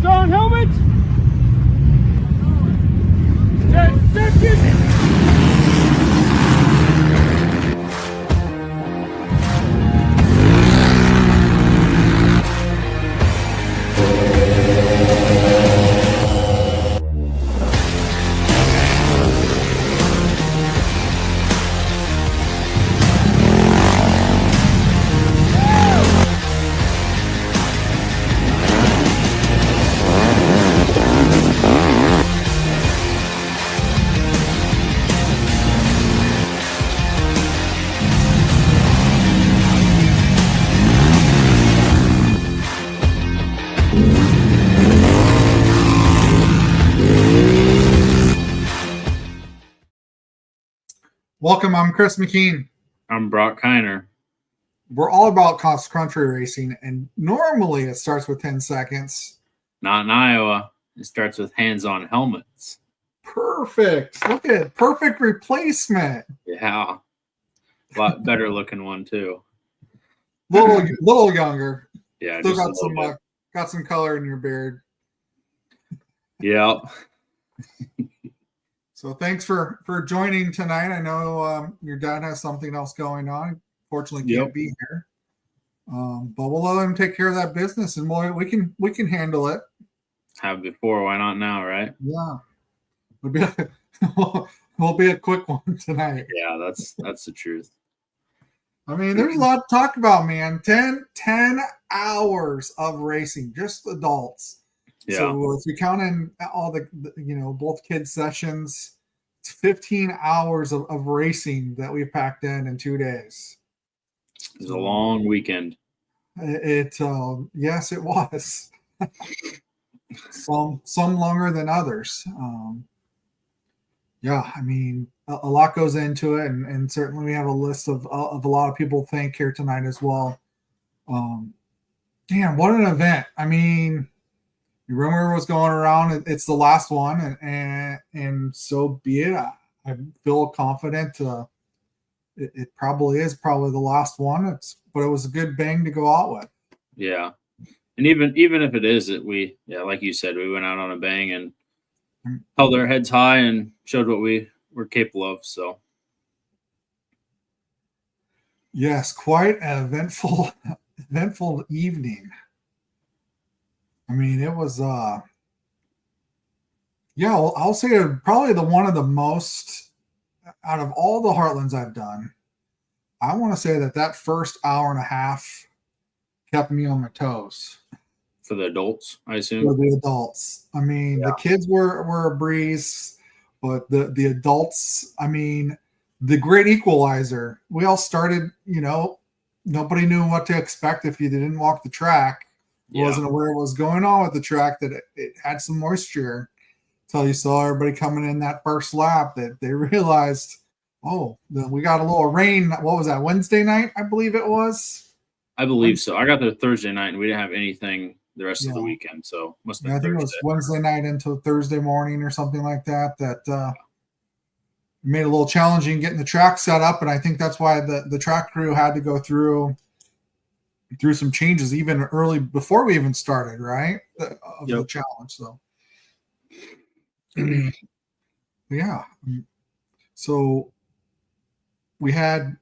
Seatbelts on, helmets. 10 seconds. Welcome, I'm Chris McKean. I'm Brock Kiner. We're all about cross-country racing, and normally it starts with 10 seconds. Not in Iowa. It starts with hands-on helmets. Perfect. Look at it. Perfect replacement. Yeah. A lot better looking one, too. Little younger. Yeah, Still just got some color in your beard. Yeah. So thanks for joining tonight. I know your dad has something else going on. Fortunately, can't be here. But we'll let him take care of that business, and we can handle it. Have before, why not now, right? Yeah, will be a quick one tonight. Yeah, that's the truth. I mean, there's a lot to talk about, man. 10 hours of racing, just adults. Yeah. So if you count in all the both kids sessions, it's 15 hours of racing that we packed in 2 days. It was a long weekend. Yes, it was. some longer than others. Yeah, I mean, a lot goes into it, and certainly we have a list of a lot of people to thank here tonight as well. Damn, what an event! I mean, the rumor was going around it's the last one, and so be it. I feel confident. It probably is the last one. But it was a good bang to go out with. Yeah, and even if it is like you said, we went out on a bang and held our heads high and showed what we were capable of. So yes, quite an eventful evening. I mean, it was I'll say probably one of the most out of all the Heartlands I've done. I want to say that first hour and a half kept me on my toes. For the adults, I assume. For the adults. I mean, The kids were a breeze, but the adults, I mean, the great equalizer. We all started, nobody knew what to expect if you didn't walk the track. Wasn't aware what was going on with the track, that it had some moisture until you saw everybody coming in that first lap, that they realized, we got a little rain. What was that, Wednesday night? I believe it was. I believe so. I got there Thursday night, and we didn't have anything the rest of the weekend, so must have been I think Thursday. It was Wednesday night into Thursday morning or something like that. That made it a little challenging getting the track set up, and I think that's why the track crew had to go through some changes even early before we even started, right? The challenge. So, yeah. So we had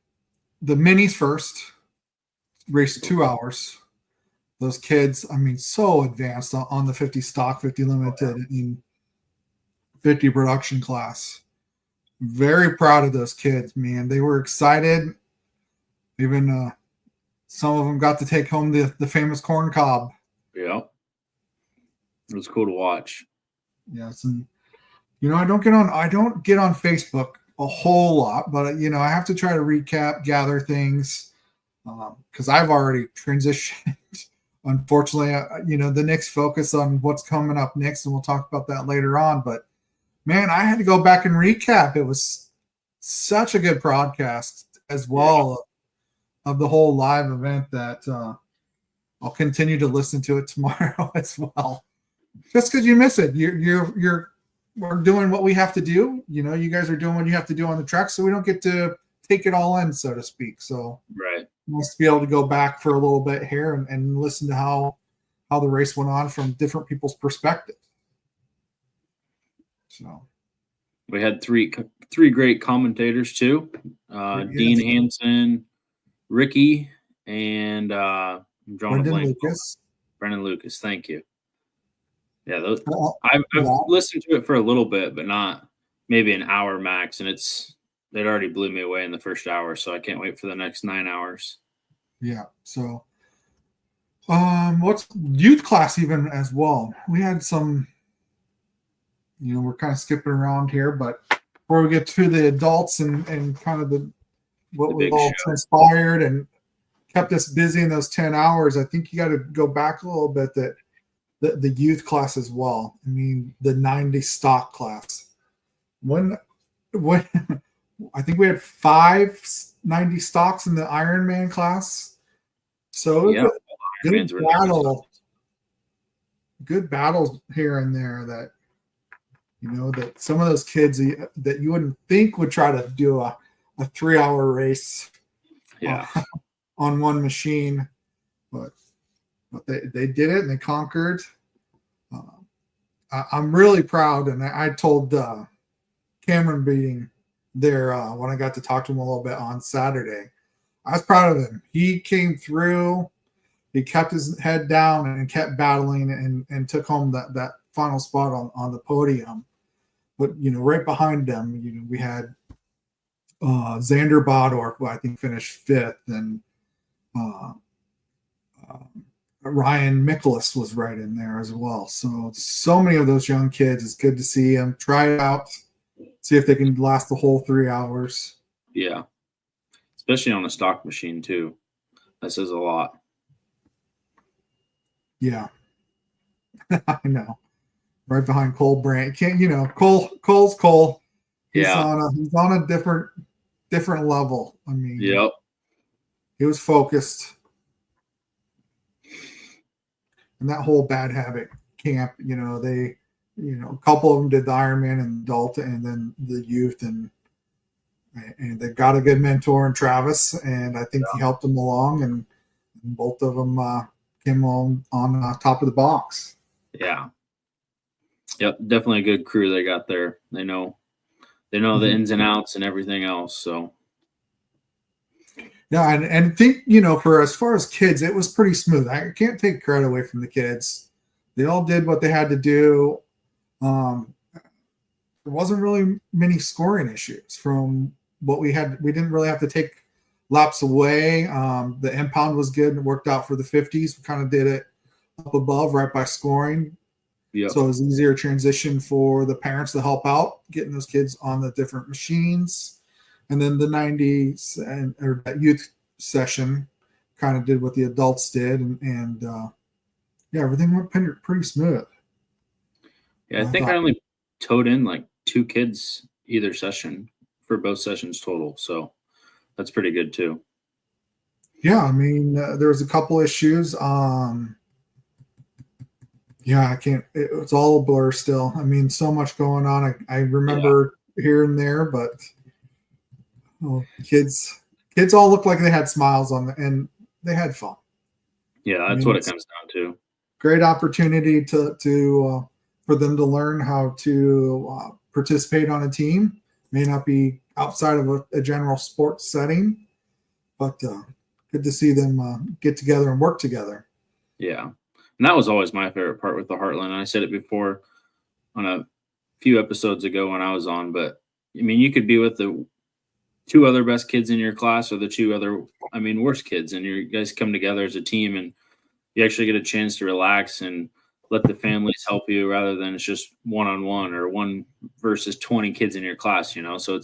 the minis first, raced 2 hours. Those kids, I mean, so advanced on the 50 stock, 50 limited, and 50 production class. Very proud of those kids, man. They were excited. Even some of them got to take home the famous corn cob. Yeah. It was cool to watch. Yes. And, I don't get on Facebook a whole lot, but, I have to try to gather things because I've already transitioned. Unfortunately, the next focus on what's coming up next, and we'll talk about that later on. But, man, I had to go back and recap. It was such a good broadcast as well of the whole live event that I'll continue to listen to it tomorrow as well. Just because you miss it. We're doing what we have to do. You guys are doing what you have to do on the track, so we don't get to take it all in, so to speak. So right. Nice to be able to go back for a little bit here and listen to how how the race went on from different people's perspective. So we had three great commentators too. Dean Hansen, Ricky, and I'm drawing a Brendan blank. Lucas. Brendan Lucas, thank you. Yeah, I've listened to it for a little bit, but not maybe an hour max, and it already blew me away in the first hour, so I can't wait for the next 9 hours. Yeah. So, what's youth class even as well? We had some. We're kind of skipping around here, but before we get to the adults and kind of what we all transpired and kept us busy in those 10 hours, I think you got to go back a little bit that the youth class as well. I mean, the 90 stock class. When I think we had 5 90 stocks in the Ironman class. So it was good battles here and there that, that some of those kids that you wouldn't think would try to do a 3-hour race on one machine, but they did it and they conquered. I'm really proud, and I told Cameron Beating there when I got to talk to him a little bit on Saturday. I was proud of him. He came through. He kept his head down and kept battling and took home that final spot on the podium. But, right behind them, we had Xander Bodorf, who I think finished 5th, and Ryan Mikolas was right in there as well. So many of those young kids. It's good to see them try it out, see if they can last the whole 3 hours. Yeah, especially on a stock machine too. That says a lot. Yeah, I know. Right behind Cole Brandt. Cole's Cole. He's on a different level. I mean, yep. He was focused. And that whole bad habit camp, a couple of them did the Ironman and Delta, and then the youth, and they got a good mentor in Travis, and I think he helped them along, and both of them came on top of the box. Yeah. Yep, definitely a good crew they got there. They know the ins and outs and everything else. So yeah, and think, for as far as kids, it was pretty smooth. I can't take credit away from the kids. They all did what they had to do. There wasn't really many scoring issues from what we had. We didn't really have to take laps away. The impound was good and it worked out for the 50s. We kind of did it up above right by scoring. Yep. So it was easier transition for the parents to help out, getting those kids on the different machines. And then the 90s or that youth session kind of did what the adults did. And everything went pretty smooth. Yeah, I think I only towed in like 2 kids either session for both sessions total. So that's pretty good too. Yeah, I mean, there was a couple issues. I can't. It's all a blur still. I mean, so much going on. I remember here and there, but kids all looked like they had smiles on and they had fun. Yeah, that's what it comes down to. Great opportunity to for them to learn how to participate on a team. May not be outside of a general sports setting, but good to see them get together and work together. Yeah. And that was always my favorite part with the Heartland. I said it before on a few episodes ago when I was on, but I mean, you could be with the 2 other best kids in your class or the 2 other, worst kids, and you guys come together as a team and you actually get a chance to relax and let the families help you rather than it's just one-on-one or 1 versus 20 kids in your class, So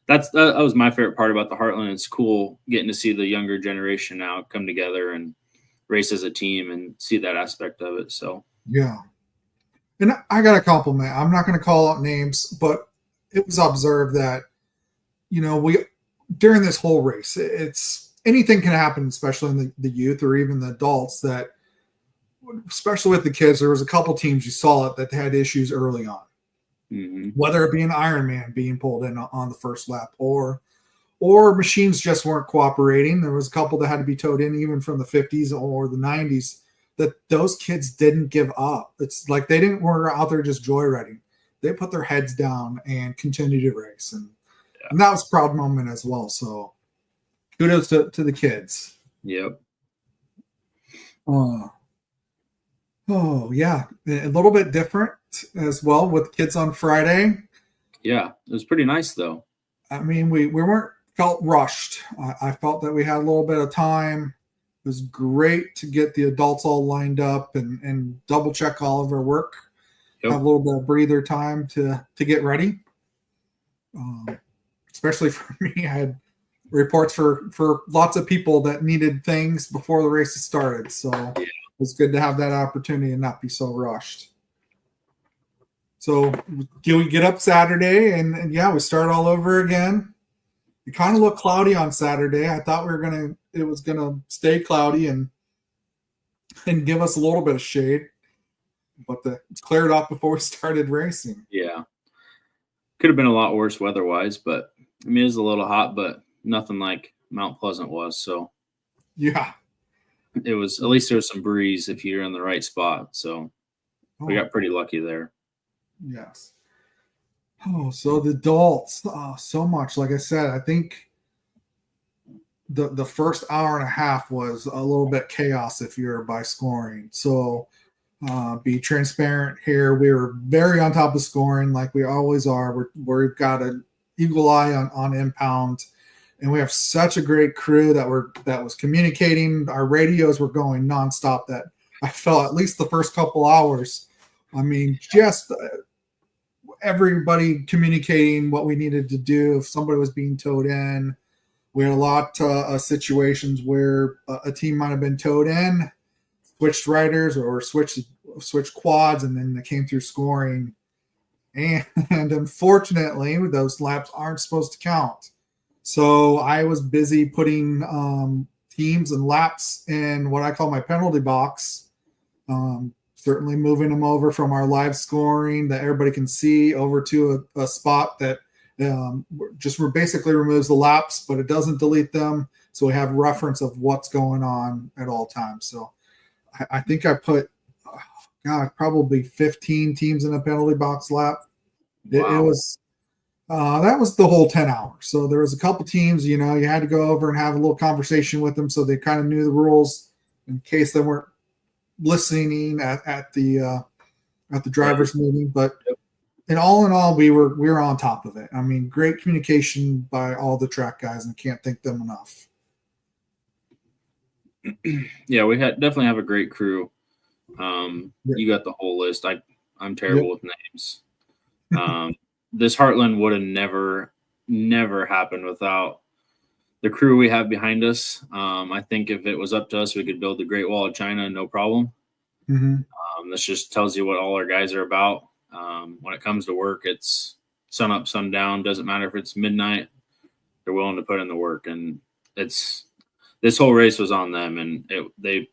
that was my favorite part about the Heartland. It's cool getting to see the younger generation now come together and race as a team and see that aspect of it. So yeah, and I got a compliment. I'm not going to call out names, but it was observed that we during this whole race, it's anything can happen, especially in the youth or even the adults. That especially with the kids, there was a couple teams you saw it that had issues early on, whether it be an Ironman being pulled in on the first lap or machines just weren't cooperating. There was a couple that had to be towed in even from the 50s or the 90s that those kids didn't give up. It's like they were out there just joyriding. They put their heads down and continued to race. And that was a proud moment as well. So kudos to the kids. Yep. Oh, yeah. A little bit different as well with kids on Friday. Yeah. It was pretty nice, though. I mean, we weren't felt rushed. I felt that we had a little bit of time. It was great to get the adults all lined up and double check all of our work. Have a little bit of breather time to get ready. Especially for me, I had reports for lots of people that needed things before the races started. So it was good to have that opportunity and not be so rushed. So we get up Saturday and we start all over again. It kind of looked cloudy on Saturday. I thought it was gonna stay cloudy and give us a little bit of shade, but it cleared up before we started racing. Yeah, could have been a lot worse weather-wise, but I mean, it was a little hot, but nothing like Mount Pleasant was. So yeah, it was, at least there was some breeze if you're in the right spot. So we got pretty lucky there. Yes. Oh, so the adults, so much. Like I said, I think the first hour and a half was a little bit chaos if you're by scoring. So be transparent here. We were very on top of scoring like we always are. We've got an eagle eye on impound, and we have such a great crew that was communicating. Our radios were going nonstop. That I felt at least the first couple hours. I mean, just everybody communicating what we needed to do. If somebody was being towed in, we had a lot of situations where a team might have been towed in, switched riders or switched quads, and then they came through scoring. And unfortunately, those laps aren't supposed to count. So I was busy putting teams and laps in what I call my penalty box. Certainly moving them over from our live scoring that everybody can see over to a spot that just basically removes the laps, but it doesn't delete them. So we have reference of what's going on at all times. So I think I put, probably 15 teams in a penalty box lap. Wow. It was that was the whole 10 hours. So there was a couple teams, you had to go over and have a little conversation with them so they kind of knew the rules in case they weren't listening at the drivers meeting. But in all, we were on top of it. I mean, great communication by all the track guys, and can't thank them enough. Yeah, we definitely have a great crew. You got the whole list. I'm terrible with names. This Heartland would have never happened without the crew we have behind us. I think if it was up to us, we could build the Great Wall of China, no problem. Mm-hmm. This just tells you what all our guys are about. When it comes to work, it's sun up, sun down. Doesn't matter if it's midnight. They're willing to put in the work, and this whole race was on them, and they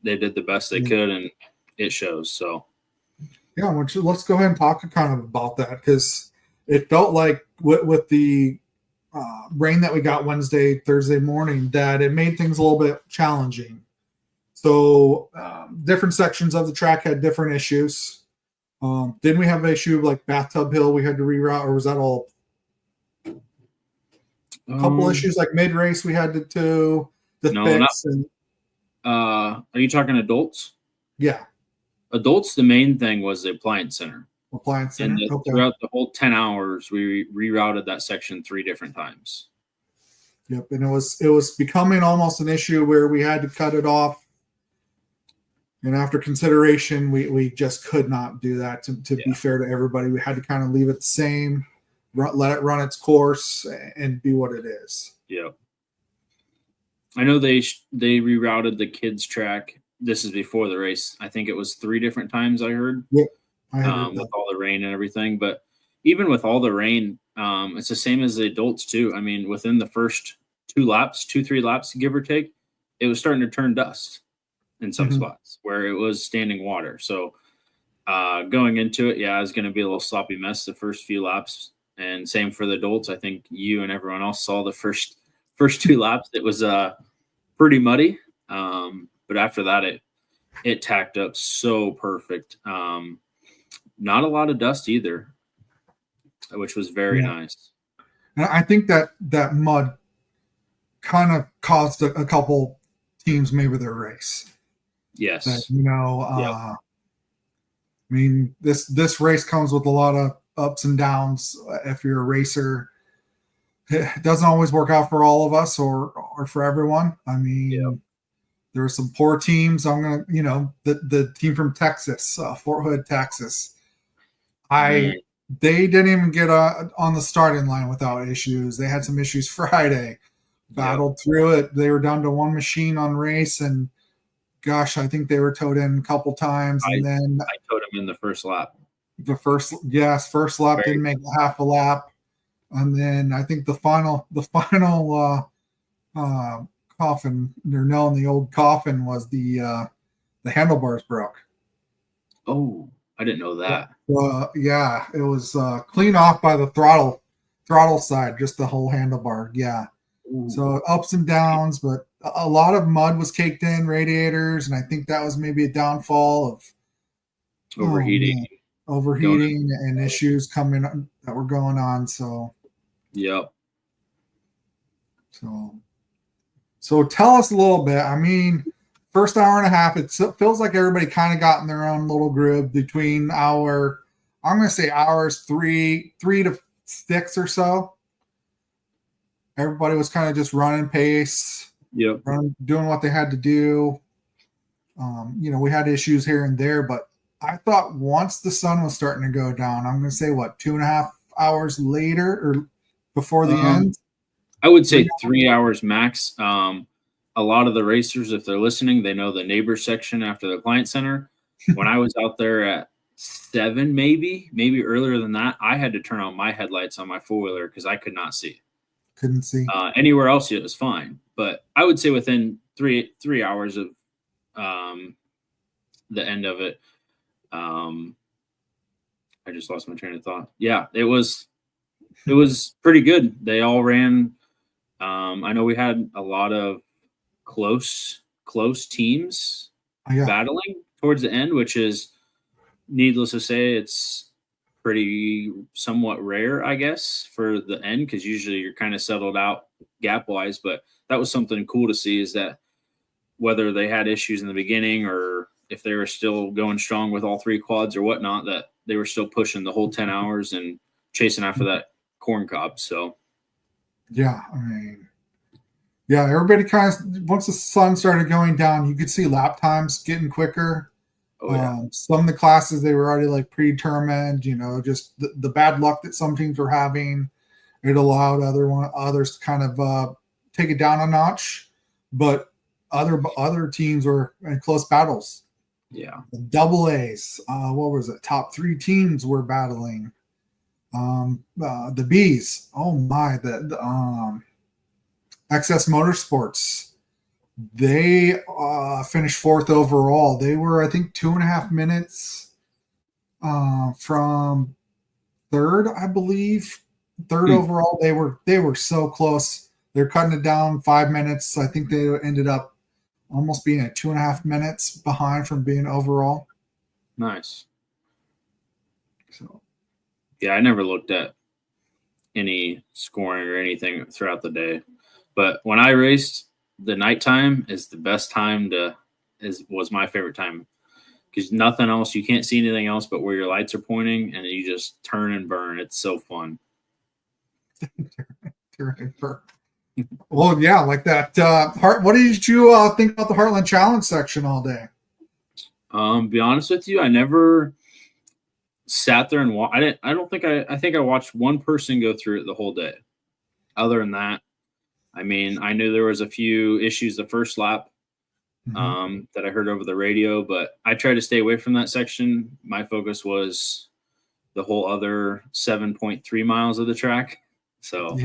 did the best they could, and it shows. So yeah, let's go ahead and talk kind of about that, because it felt like with the rain that we got Wednesday, Thursday morning, that it made things a little bit challenging. So different sections of the track had different issues. Didn't we have an issue like Bathtub Hill we had to reroute, or was that all? A couple issues like mid-race we had to fix. Are you talking adults? Yeah. Adults, the main thing was the appliance center. And Okay. Throughout the whole 10 hours, we rerouted that section 3 different times. Yep, and it was becoming almost an issue where we had to cut it off. And after consideration, we just could not do that. To be fair to everybody, we had to kind of leave it the same, let it run its course, and be what it is. Yeah. I know they rerouted the kids track. This is before the race. I think it was 3 different times I heard. Yep. I heard with all the rain and everything. But even with all the rain, it's the same as the adults too. I mean, within the first 3 laps, give or take, it was starting to turn dust in some spots where it was standing water. So going into it, it was going to be a little sloppy mess the first few laps. And same for the adults. I think you and everyone else saw the first 2 laps. It was pretty muddy. But after that, it tacked up so perfect. Not a lot of dust either, which was very Yeah. nice. And I think that mud kind of caused a couple teams maybe their race. Yes. That, you know, Yep. I mean, this race comes with a lot of ups and downs. If you're a racer, it doesn't always work out for all of us or for everyone. I mean, Yep. there are some poor teams. I'm gonna, you know, the team from Texas, Fort Hood, Texas. They didn't even get on the starting line without issues. They had some issues Friday, battled through it. They were down to one machine on race, and gosh, I think they were towed in a couple times, and then I towed him in the first lap. first lap didn't make half a lap, and then I think the final coffin, they're knowing the old coffin, was the handlebars broke. Oh, I didn't know that. Yeah, it was clean off by the throttle side, just the whole handlebar. Yeah. Ooh. So ups and downs, but a lot of mud was caked in radiators, and I think that was maybe a downfall of Overheating. Overheating and issues coming that were going on. So yep. So tell us a little bit. I mean, first hour and a half, it feels like everybody kind of got in their own little groove between I'm going to say hours 3 to 6 or so. Everybody was kind of just running pace, doing what they had to do. You know, we had issues here and there, but I thought once the sun was starting to go down, I'm going to say 2.5 hours later or before the end. I would say 3 hours max. A lot of the racers, if they're listening, they know the neighbor section after the client center. When I was out there at 7, maybe earlier than that, I had to turn on my headlights on my four-wheeler because I could not see. Couldn't see. Anywhere else it was fine, but I would say within three hours of the end of it, I just lost my train of thought. Yeah, it was pretty good. They all ran. I know we had a lot of close teams battling towards the end, which is, needless to say, it's pretty somewhat rare, I guess, for the end, because usually you're kind of settled out gap wise. But that was something cool to see, is that whether they had issues in the beginning or if they were still going strong with all 3 quads or whatnot, that they were still pushing the whole 10 hours and chasing after that corn cob. So yeah, I mean, yeah, everybody kind of, once the sun started going down, you could see lap times getting quicker. Some of the classes, they were already like predetermined, you know, just the bad luck that some teams were having, it allowed others to kind of take it down a notch, but other teams were in close battles. Yeah, the double A's, what was it, top 3 teams were battling. The B's, oh my, the XS Motorsports, they finished 4th overall. They were, I think, 2.5 minutes from 3rd, I believe. 3rd overall. They were so close. They're cutting it down 5 minutes. I think they ended up almost being at 2.5 minutes behind from being overall. Nice. So, yeah, I never looked at any scoring or anything throughout the day, but when I raced, the nighttime is the best time was my favorite time, because nothing else, you can't see anything else but where your lights are pointing, and you just turn and burn. It's so fun. Turn and burn. Well, yeah, like that. What did you think about the Heartland Challenge section all day? Be honest with you, I never sat there and I think I watched one person go through it the whole day. Other than that, I mean, I knew there was a few issues the first lap that I heard over the radio, but I tried to stay away from that section. My focus was the whole other 7.3 miles of the track. So,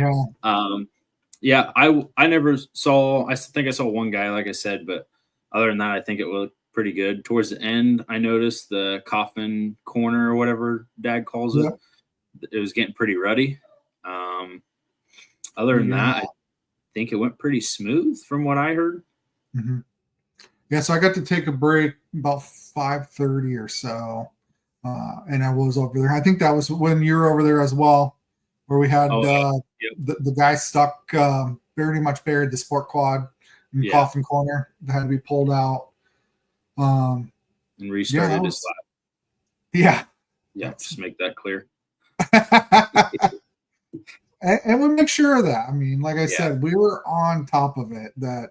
I never saw, I think I saw one guy, like I said, but other than that, I think it looked pretty good. Towards the end, I noticed the coffin corner or whatever Dad calls it. It was getting pretty ruddy. Other than that, I think it went pretty smooth from what I heard. Yeah, so I got to take a break about 5:30 or so, and I was over there. I think that was when you were over there as well, where we had Yep. the guy stuck, very much buried the sport quad in the coffin corner that had to be pulled out. And restarted his lap. Yeah. Yeah, just make that clear. and we make sure of that. I mean, like I said, we were on top of it that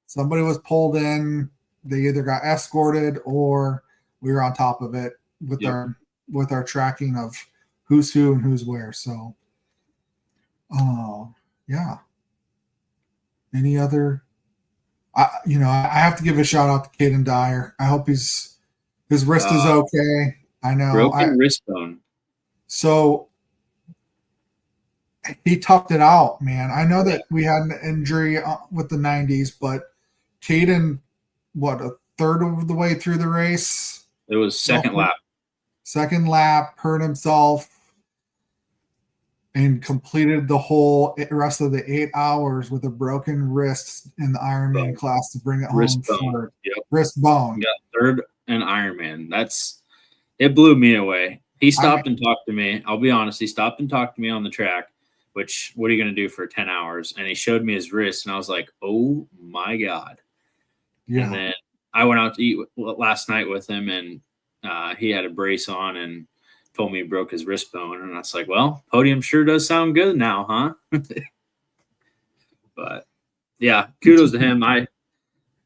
somebody was pulled in, they either got escorted or we were on top of it with our tracking of who's who and who's where. So yeah. Any other I have to give a shout out to Caden Dyer. I hope his wrist is okay. I know. Broken wrist bone. So he toughed it out, man. I know that we had an injury with the 90s, but Caden, a third of the way through the race? It was second lap. Second lap, hurt himself, and completed the whole rest of the 8 hours with a broken wrist in the Ironman class to bring it wrist home. Bone. Yep. Wrist bone. Got third in Ironman. It blew me away. He stopped and talked to me. I'll be honest. He stopped and talked to me on the track, which, what are you going to do for 10 hours? And he showed me his wrist, and I was like, oh, my God. Yeah. And then I went out to eat last night with him, and he had a brace on and told me he broke his wrist bone. And I was like, well, podium sure does sound good now, huh? But, yeah, kudos to him.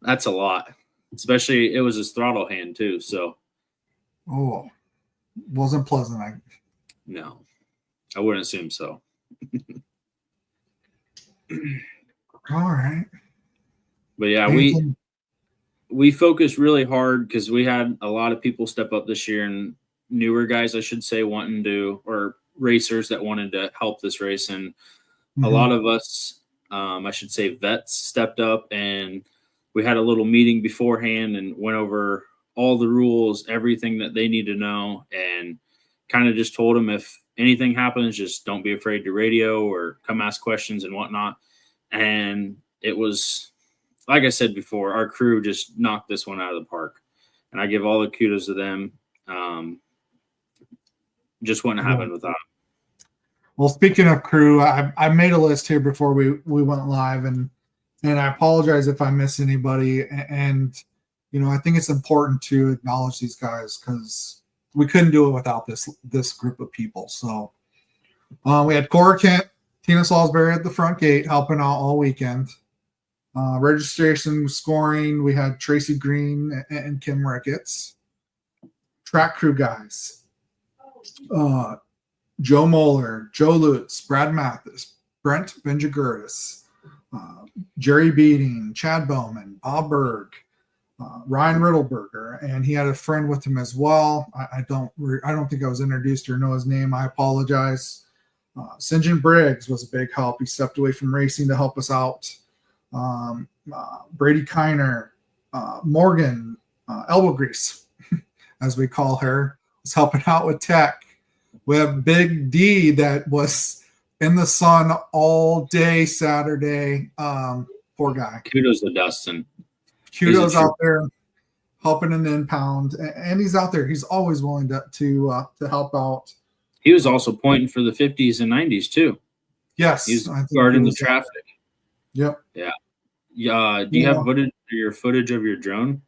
That's a lot. Especially it was his throttle hand, too, so. Oh, wasn't pleasant. No, I wouldn't assume so. All right. But yeah, we focused really hard because we had a lot of people step up this year, and newer guys, I should say, or racers that wanted to help this race. And a lot of us, I should say vets, stepped up, and we had a little meeting beforehand and went over all the rules, everything that they need to know, and kind of just told them if anything happens, just don't be afraid to radio or come ask questions and whatnot. And it was, like I said before, our crew just knocked this one out of the park. And I give all the kudos to them. Just wouldn't happen without them. Well, speaking of crew, I made a list here before we went live, and I apologize if I miss anybody. And I think it's important to acknowledge these guys because we couldn't do it without this group of people. So we had Cora Kent, Tina Salisbury at the front gate helping out all weekend. Registration scoring, we had Tracy Green and Kim Ricketts. Track crew guys, Joe Moeller, Joe Lutz, Brad Mathis, Brent Benjagurdis, Jerry Beating, Chad Bowman, Bob Berg, Ryan Riddleberger, and he had a friend with him as well. I don't think I was introduced or know his name. I apologize. St. John Briggs was a big help. He stepped away from racing to help us out. Brady Kiner, Morgan, Elbow Grease, as we call her, was helping out with tech. We have Big D that was in the sun all day Saturday. Poor guy. Kudos to Dustin. Kudos out there helping in the impound, and he's out there. He's always willing to help out. He was also pointing for the 50s and 90s too. Yes, he's guarding the traffic. Yep. Yeah. Do you have footage of your drone?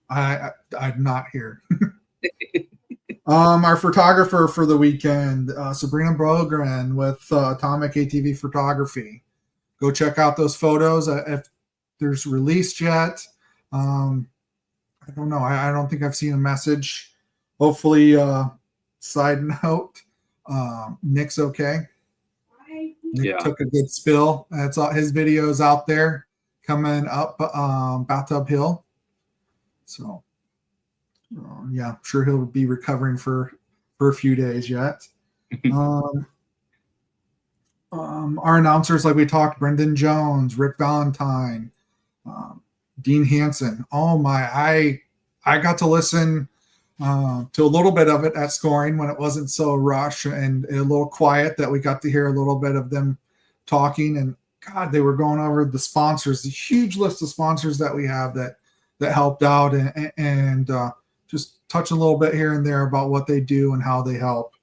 I'm not here. Our photographer for the weekend, Sabrina Brogren with Atomic ATV Photography. Go check out those photos if there's released yet. I don't know. I don't think I've seen a message. Hopefully, side note, Nick's okay. Nick took a good spill. That's all his videos out there coming up Bathtub Hill. So, I'm sure he'll be recovering for a few days yet. Our announcers, like we talked, Brendan Jones, Rick Valentine, Dean Hansen. Oh my, I got to listen to a little bit of it at scoring when it wasn't so rushed and a little quiet, that we got to hear a little bit of them talking. And God, they were going over the sponsors, the huge list of sponsors that we have that that helped out and just touch a little bit here and there about what they do and how they help.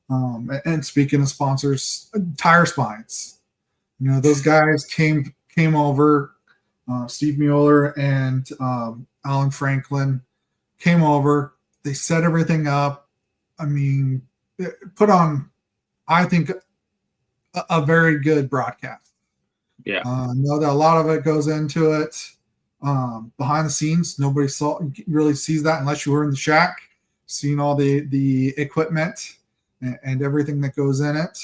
And speaking of sponsors, Tire Spines, those guys came over. Steve Mueller and Alan Franklin came over. They set everything up. I mean, put on, I think, a very good broadcast. Yeah. I know that a lot of it goes into it behind the scenes. Nobody really sees that unless you were in the shack, seeing all the equipment and everything that goes in it.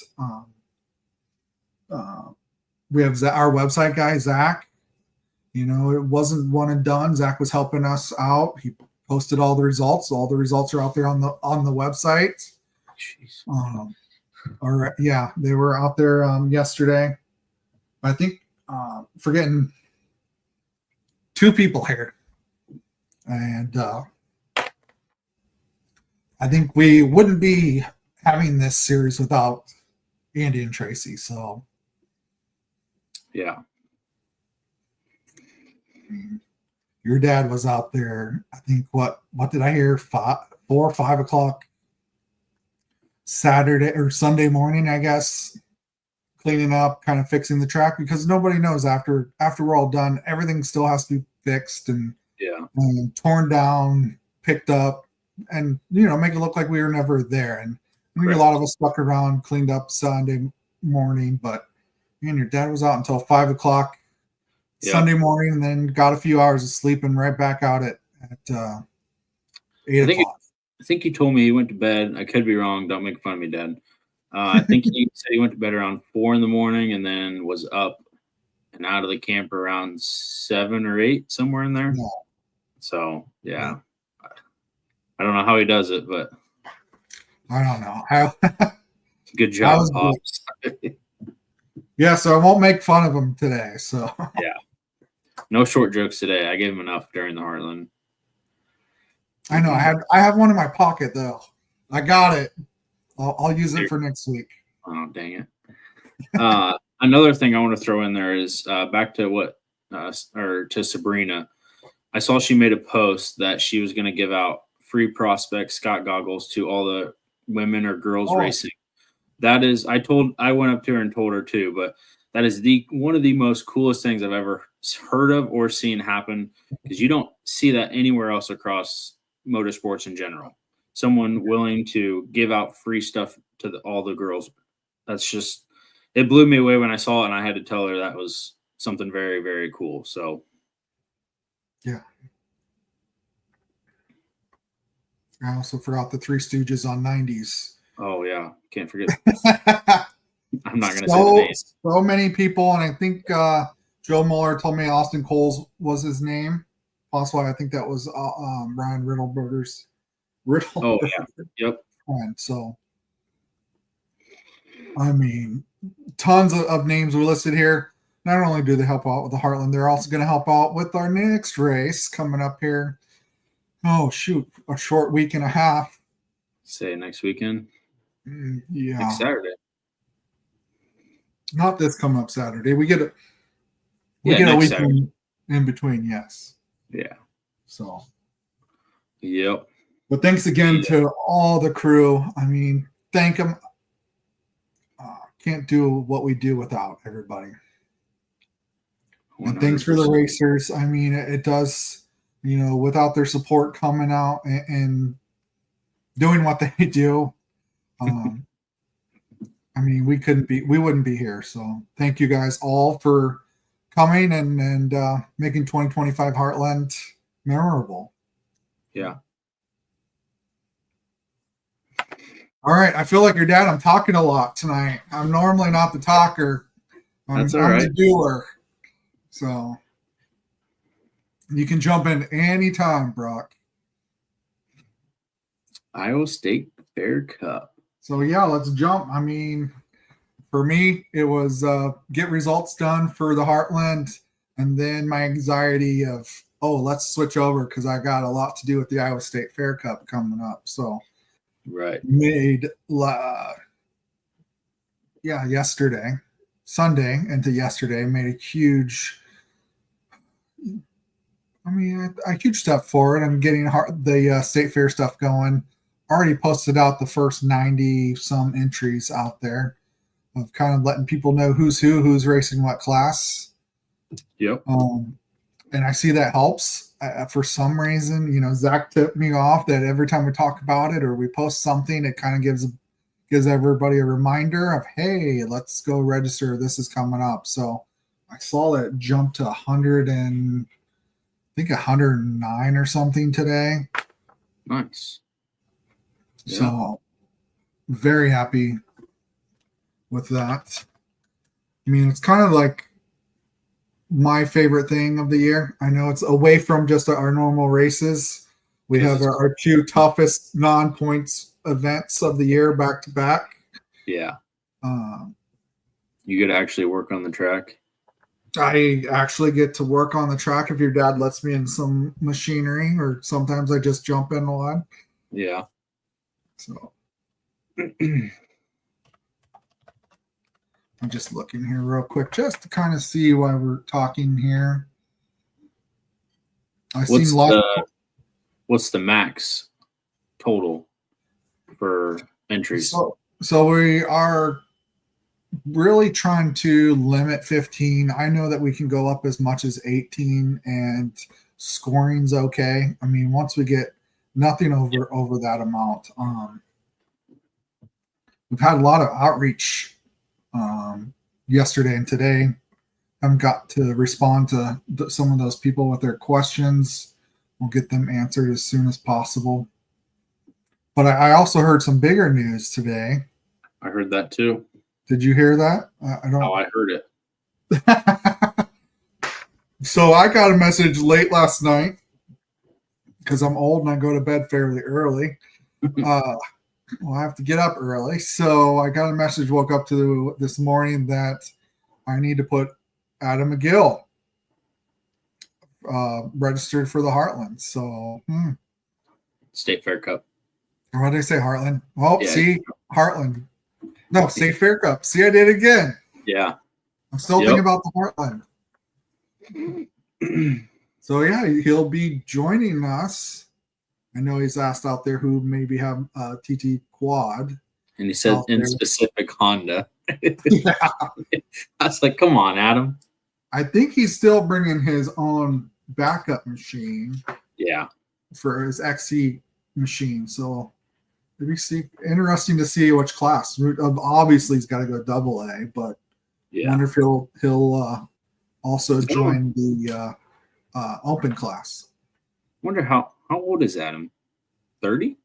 We have our website guy, Zach. It wasn't one and done. Zach was helping us out. He posted all the results. All the results are out there on the website. Jeez. All right, yeah, they were out there yesterday. I think forgetting 2 people here, and I think we wouldn't be having this series without Andy and Tracy. So, yeah. Your dad was out there. I think what did I hear? 4 or 5 o'clock Saturday or Sunday morning, I guess, cleaning up, kind of fixing the track, because nobody knows after we're all done, everything still has to be fixed and torn down, picked up, and make it look like we were never there. And a lot of us stuck around, cleaned up Sunday morning, but your dad was out until 5 o'clock Sunday morning, and then got a few hours of sleep and right back out at 8 o'clock. I think he told me he went to bed. I could be wrong. Don't make fun of me, Dad. I think he said he went to bed around 4 in the morning and then was up and out of the camper around 7 or 8, somewhere in there. Yeah. So, yeah. I don't know how he does it, but I don't know how. Good job, Pops. Yeah, so I won't make fun of him today. So yeah, no short jokes today. I gave him enough during the Heartland. I know. I have one in my pocket though. I got it. I'll use it for next week. Oh, dang it. Another thing I want to throw in there is back to to Sabrina. I saw she made a post that she was going to give out free Prospect Scott goggles to all the women or girls racing. That is, I went up to her and told her too, but that is one of the most coolest things I've ever heard of or seen happen, because you don't see that anywhere else across motorsports in general. Someone willing to give out free stuff to all the girls. That's just, it blew me away when I saw it, and I had to tell her that was something very, very cool. So, yeah. I also forgot the Three Stooges on 90s. Oh, yeah. Can't forget. I'm not going to say the name. So many people, and I think Joe Mueller told me Austin Coles was his name. Possibly, I think that was Ryan Riddleberger's. Oh, yeah. Yep. Friend. So, I mean, tons of names we listed here. Not only do they help out with the Heartland, they're also going to help out with our next race coming up here. Oh, shoot. A short week and a half. Say next weekend? Yeah. Next Saturday. Not this coming up Saturday. We get a weekend in between, yes. Yeah. So. Yep. But thanks again to all the crew. I mean, thank them. Can't do what we do without everybody. 100%. And thanks for the racers. I mean, it does, without their support coming out and doing what they do. I mean, we wouldn't be here. So thank you guys all for coming and making 2025 Heartland memorable. Yeah. All right. I feel like your dad. I'm talking a lot tonight. I'm normally not the talker. That's all right. I'm the doer. So you can jump in anytime, Brock. Iowa State Fair Cup. So, yeah, let's jump. I mean, for me, it was get results done for the Heartland, and then my anxiety of, let's switch over because I got a lot to do with the Iowa State Fair Cup coming up. So, Sunday into yesterday, made a huge I mean, a huge step forward. I'm getting the state fair stuff going. Already posted out the first 90 some entries out there of kind of letting people know who's racing what class. Yep. And I see that helps. For some reason, Zach tipped me off that every time we talk about it or we post something, it kind of gives everybody a reminder of, hey, let's go register. This is coming up. So I saw that jump to 109 or something today. Nice. Yeah. So very happy with that. I mean, it's kind of like my favorite thing of the year. I know it's away from just our normal races. We have our two toughest non-points events of the year back to back. Yeah. You get to actually work on the track. I actually get to work on the track if your dad lets me in some machinery, or sometimes I just jump in one. Yeah. So I'm just looking here real quick just to kind of see why we're talking here. What's the max total for entries? So we are really trying to limit 15. I know that we can go up as much as 18, and scoring's okay. I mean, once we get nothing over that amount. We've had a lot of outreach yesterday and today. I've got to respond to some of those people with their questions. We'll get them answered as soon as possible. But I also heard some bigger news today. I heard that too. Did you hear that? I heard it. So I got a message late last night because I'm old and I go to bed fairly early. Well, I have to get up early. So I got a message, woke up to this morning that I need to put Adam McGill registered for the Heartland. So State Fair Cup. What did I say, Heartland? Oh, Yeah. See, Heartland. No, State Fair Cup. See, I did it again. Yeah. I'm still thinking about the Heartland. So, yeah, he'll be joining us. I know he's asked out there who maybe have a TT quad. And he said in specific Honda. Yeah. I was like, come on, Adam. I think he's still bringing his own backup machine. Yeah. For his XC machine. So, it'd be interesting to see which class. Obviously, he's got to go AA, but I wonder if he'll also join the open class. Wonder how old is Adam? 30?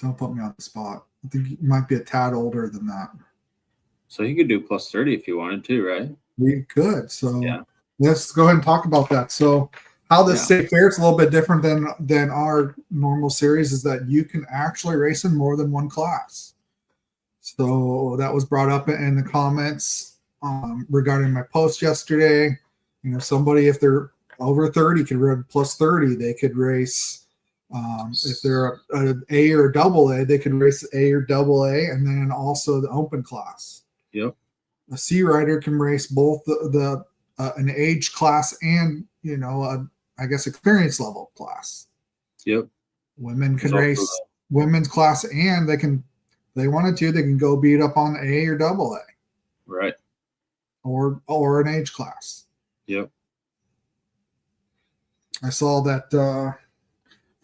Don't put me on the spot. I think he might be a tad older than that. So he could do plus 30 if he wanted to, right? We could. So let's go ahead and talk about that. So how the state fair is a little bit different than our normal series is that you can actually race in more than one class. So that was brought up in the comments regarding my post yesterday. Somebody, if they're over 30, could run plus 30. They could race. If they're an A or a AA, they could race A or AA, and then also the open class. Yep. A C rider can race both an age class and I guess experience level class. Yep. Women can race women's class, and they wanted to, they can go beat up on A or AA. Right. Or an age class. Yep. I saw that if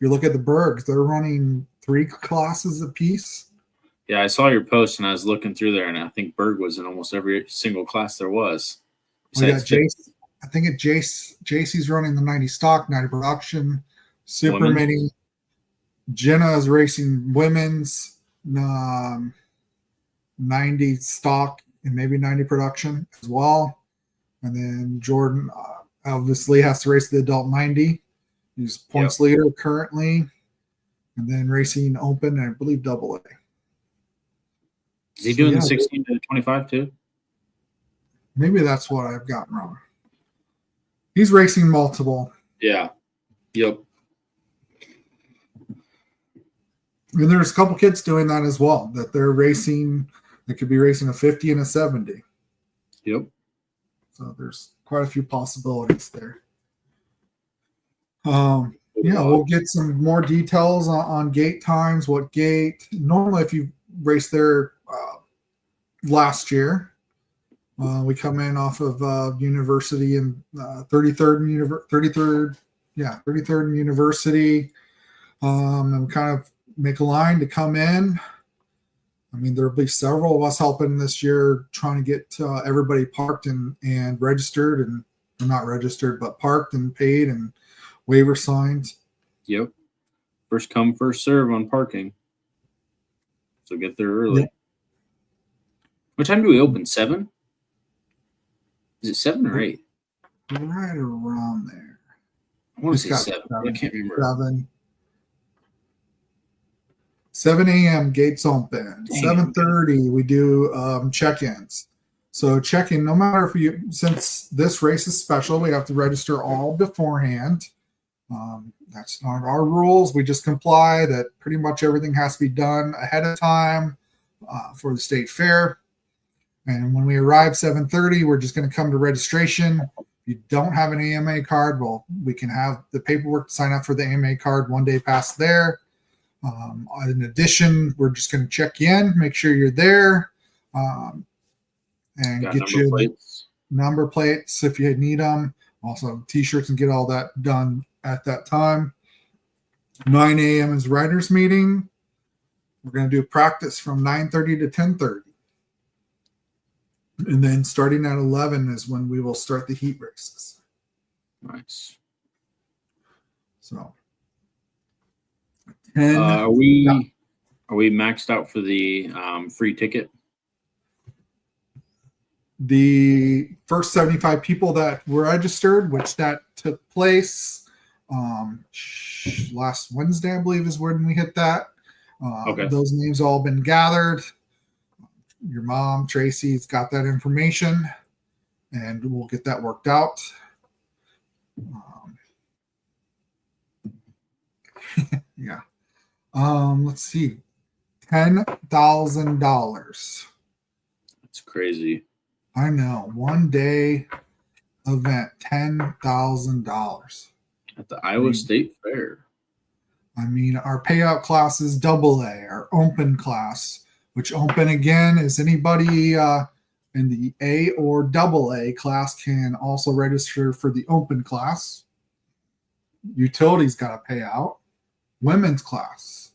you look at the Bergs, they're running 3 classes apiece. Yeah, I saw your post and I was looking through there, and I think Berg was in almost every single class there was. We got Jace. I think JC's running the 90 stock, 90 production, super mini. Jenna is racing women's 90 stock and maybe 90 production as well. And then Jordan obviously has to race the adult 90. He's points leader currently. And then racing open and I believe AA. Is he doing the 16 to 25 too? Maybe that's what I've gotten wrong. He's racing multiple. Yeah. Yep. And there's a couple kids doing that as well, that they're racing. They could be racing a 50 and a 70. Yep. So there's quite a few possibilities there. We'll get some more details on gate times. What gate? Normally, if you raced there last year, we come in off of University and 33rd and 33rd and University, and kind of make a line to come in. I mean, there'll be several of us helping this year, trying to get everybody parked and registered, and not registered, but parked and paid and waiver signed. Yep. First come, first serve on parking. So get there early. Yep. What time do we open? 7? Is it 7 or 8? Right around there. I want to say 7. I can't remember. 7 a.m. gates open. 7:30 we do check-ins. So check-in, no matter if you, since this race is special, we have to register all beforehand. That's not our rules. We just comply that pretty much everything has to be done ahead of time for the state fair. And when we arrive 7:30, we're just going to come to registration. If you don't have an AMA card, well, we can have the paperwork to sign up for the AMA card one day past there. In addition, we're just going to check in, make sure you're there, and get you number plates if you need them. Also, T-shirts, and get all that done at that time. 9 a.m. is riders meeting. We're going to do practice from 9:30 to 10:30. And then starting at 11 is when we will start the heat races. Nice. So, are we maxed out for the free ticket? The first 75 people that were registered, which that took place last Wednesday, I believe, is when we hit that. Okay. Those names all been gathered. Your mom, Tracy's got that information, and we'll get that worked out. Yeah. Let's see. $10,000. That's crazy. I know. One day event, $10,000. At the Iowa State Fair. I mean, our payout class is AA, our open class, which open again is anybody in the A or AA class can also register for the open class. Utilities got to pay out. Women's class,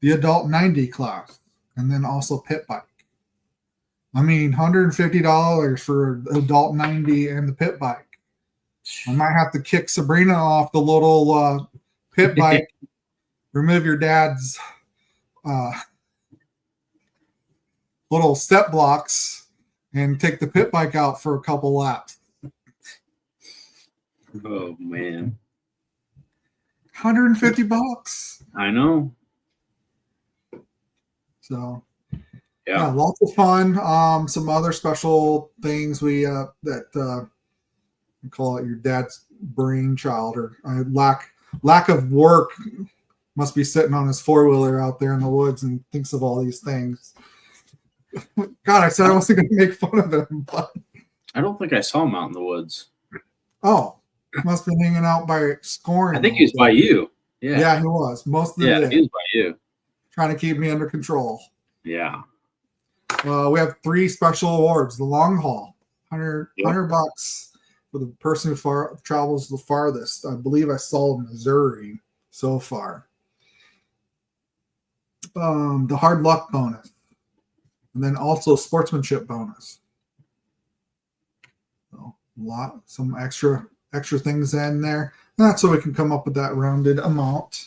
the adult 90 class, and then also pit bike. I mean, $150 for adult 90 and the pit bike. I might have to kick Sabrina off the little pit bike, remove your dad's little step blocks, and take the pit bike out for a couple laps. Oh, man. $150. I know. So, yeah, lots of fun. Some other special things we call it your dad's brainchild, or lack of work. Must be sitting on his four-wheeler out there in the woods and thinks of all these things. God, I said I wasn't going to make fun of him, but I don't think I saw him out in the woods. Oh, must be hanging out by scoring. I think he was by you. Yeah, he was most of the day. He was by you, trying to keep me under control. Yeah. We have 3 special awards. The long haul, $100 for the person who travels the farthest. I believe I saw Missouri so far. The hard luck bonus, and then also sportsmanship bonus. So some extra things in there. That's so we can come up with that rounded amount.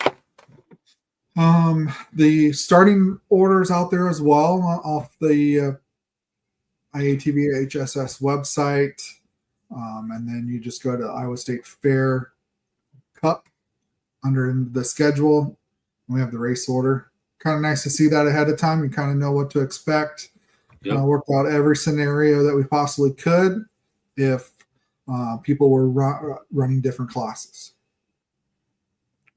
The starting orders out there as well off the IATV HSS website. And then you just go to Iowa State Fair Cup under the schedule. We have the race order. Kind of nice to see that ahead of time. You kind of know what to expect. Yep. Worked out every scenario that we possibly could if people were running different classes.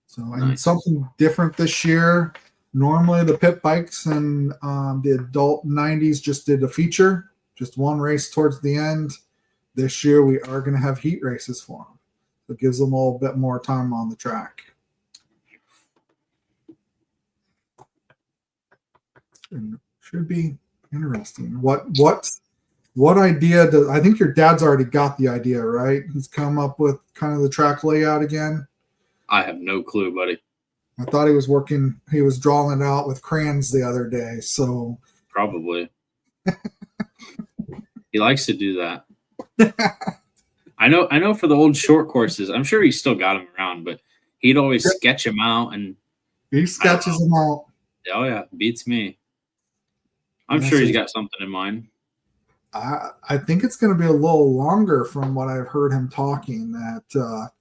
So, and something different this year. Normally the pit bikes and the adult 90s just did a feature, just one race towards the end. This year we are going to have heat races for them. It gives them a little bit more time on the track. And should be interesting. What idea does, I think your dad's already got the idea, right? He's come up with kind of the track layout again. I have no clue, buddy. I thought he was drawing it out with crayons the other day. So Probably. He likes to do that. I know for the old short courses, I'm sure he's still got them around, but he'd always sketch them out, and he sketches them out. Oh yeah, beats me. I'm sure he's got something in mind. I think it's going to be a little longer from what I've heard him talking, that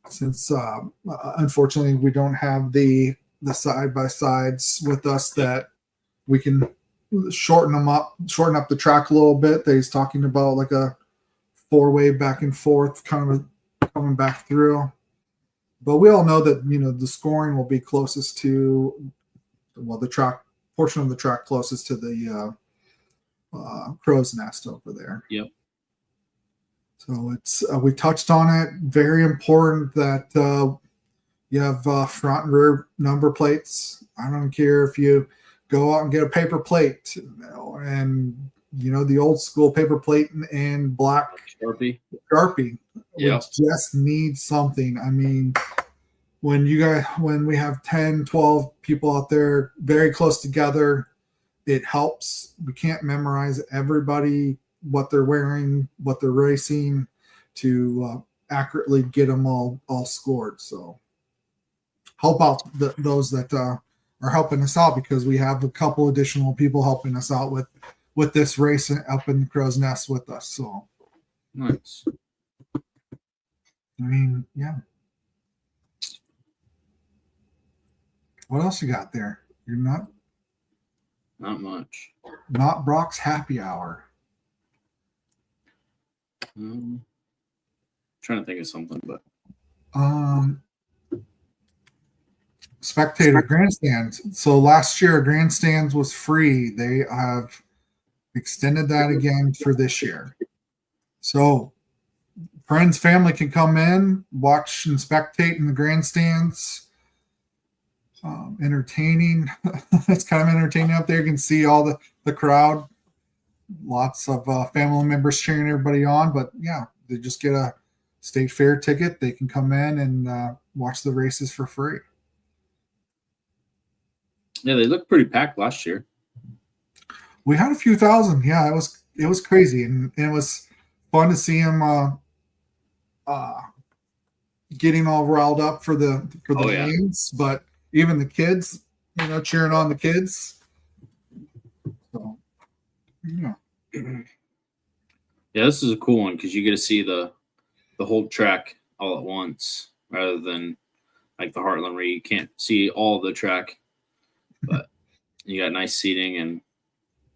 since unfortunately we don't have the side-by-sides with us, that we can shorten up the track a little bit. That he's talking about like a 4-way back and forth kind of coming back through. But we all know that, the scoring will be closest to, the track portion of the track closest to the crow's nest over there. Yep. So it's we touched on it. Very important that you have front and rear number plates. I don't care if you go out and get a paper plate, and the old school paper plate and black Sharpie. Yep. We just need something. I mean, when we have 10, 12 people out there very close together, it helps. We can't memorize everybody, what they're wearing, what they're racing, to accurately get them all scored. So help out those that are helping us out, because we have a couple additional people helping us out with this race up in the crow's nest with us. So nice. I mean, yeah. What else you got there? You're not much. Not Brock's happy hour. Trying to think of something, but spectator grandstands. So last year, grandstands was free. They have extended that again for this year. So friends, family can come in, watch and spectate in the grandstands. Entertaining. It's kind of entertaining up there. You can see all the crowd. Lots of family members cheering everybody on. But yeah, they just get a state fair ticket. They can come in and watch the races for free. Yeah, they looked pretty packed last year. We had a few thousand. Yeah, it was crazy, and it was fun to see them getting all riled up for the games. But even the kids, cheering on the kids. So, yeah. Yeah, this is a cool one because you get to see the whole track all at once, rather than like the Heartland where you can't see all the track, but you got nice seating and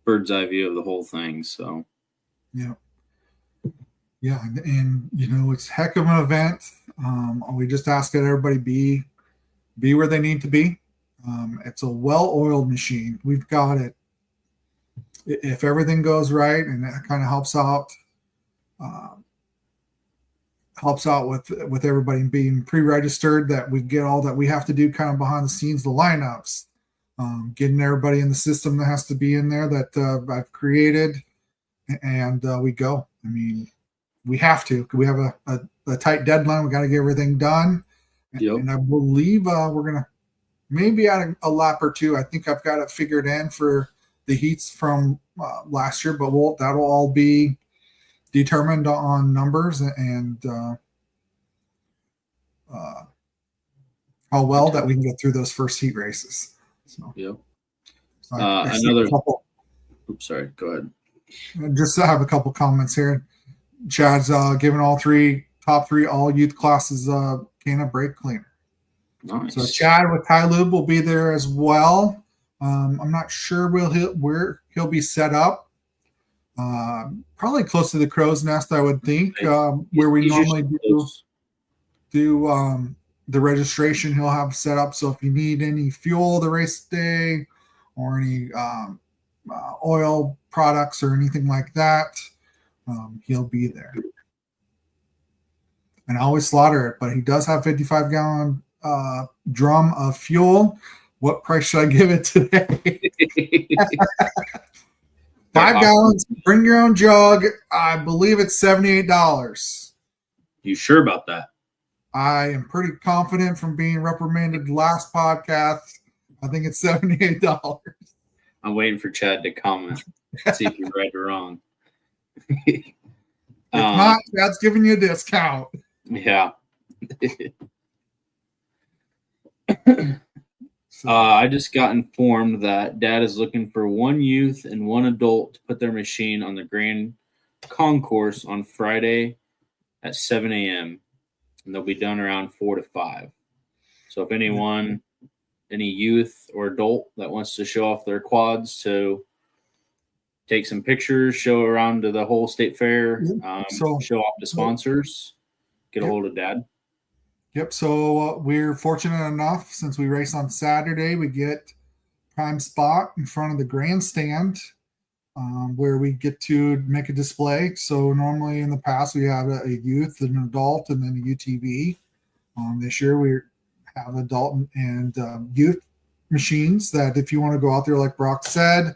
bird's eye view of the whole thing. So yeah, and it's a heck of an event. We just ask that everybody be where they need to be. It's a well-oiled machine. We've got it. If everything goes right, and that kind of helps out with everybody being pre-registered, that we get all that we have to do kind of behind the scenes, the lineups, getting everybody in the system that has to be in there that I've created, and we go. I mean, we have to. We have a tight deadline. We got to get everything done. Yep. And I believe we're going to maybe add a lap or two. I think I've got it figured in for the heats from last year, but that'll all be determined on numbers and how well that we can get through those first heat races. So, yep. Oops, sorry. Go ahead. Just to have a couple comments here. Chad's given top three all youth classes can of brake cleaner. Nice. So Chad with Ty Lube will be there as well. I'm not sure where he'll be set up. Probably close to the crow's nest, I would think, where we normally do the registration. He'll have set up. So if you need any fuel the race day, or any oil products or anything like that, he'll be there. and I always slaughter it. But he does have 55-gallon drum of fuel. What price should I give it today? 5 gallons. Bring your own jug. I believe it's $78. You sure about that? I am pretty confident from being reprimanded last podcast. I think it's $78. I'm waiting for Chad to comment. See if you read it wrong. If not, Chad's giving you a discount. Yeah. I just got informed that Dad is looking for one youth and one adult to put their machine on the Grand Concourse on Friday at 7 a.m. and they'll be done around 4 to 5. So if anyone, any youth or adult that wants to show off their quads to take some pictures, show around to the whole state fair, show off the sponsors, get a hold of Dad. Yep. So we're fortunate enough, since we race on Saturday, we get prime spot in front of the grandstand where we get to make a display. So normally in the past we have a youth, an adult, and then a UTV. This year we have adult and youth machines that if you want to go out there, like Brock said,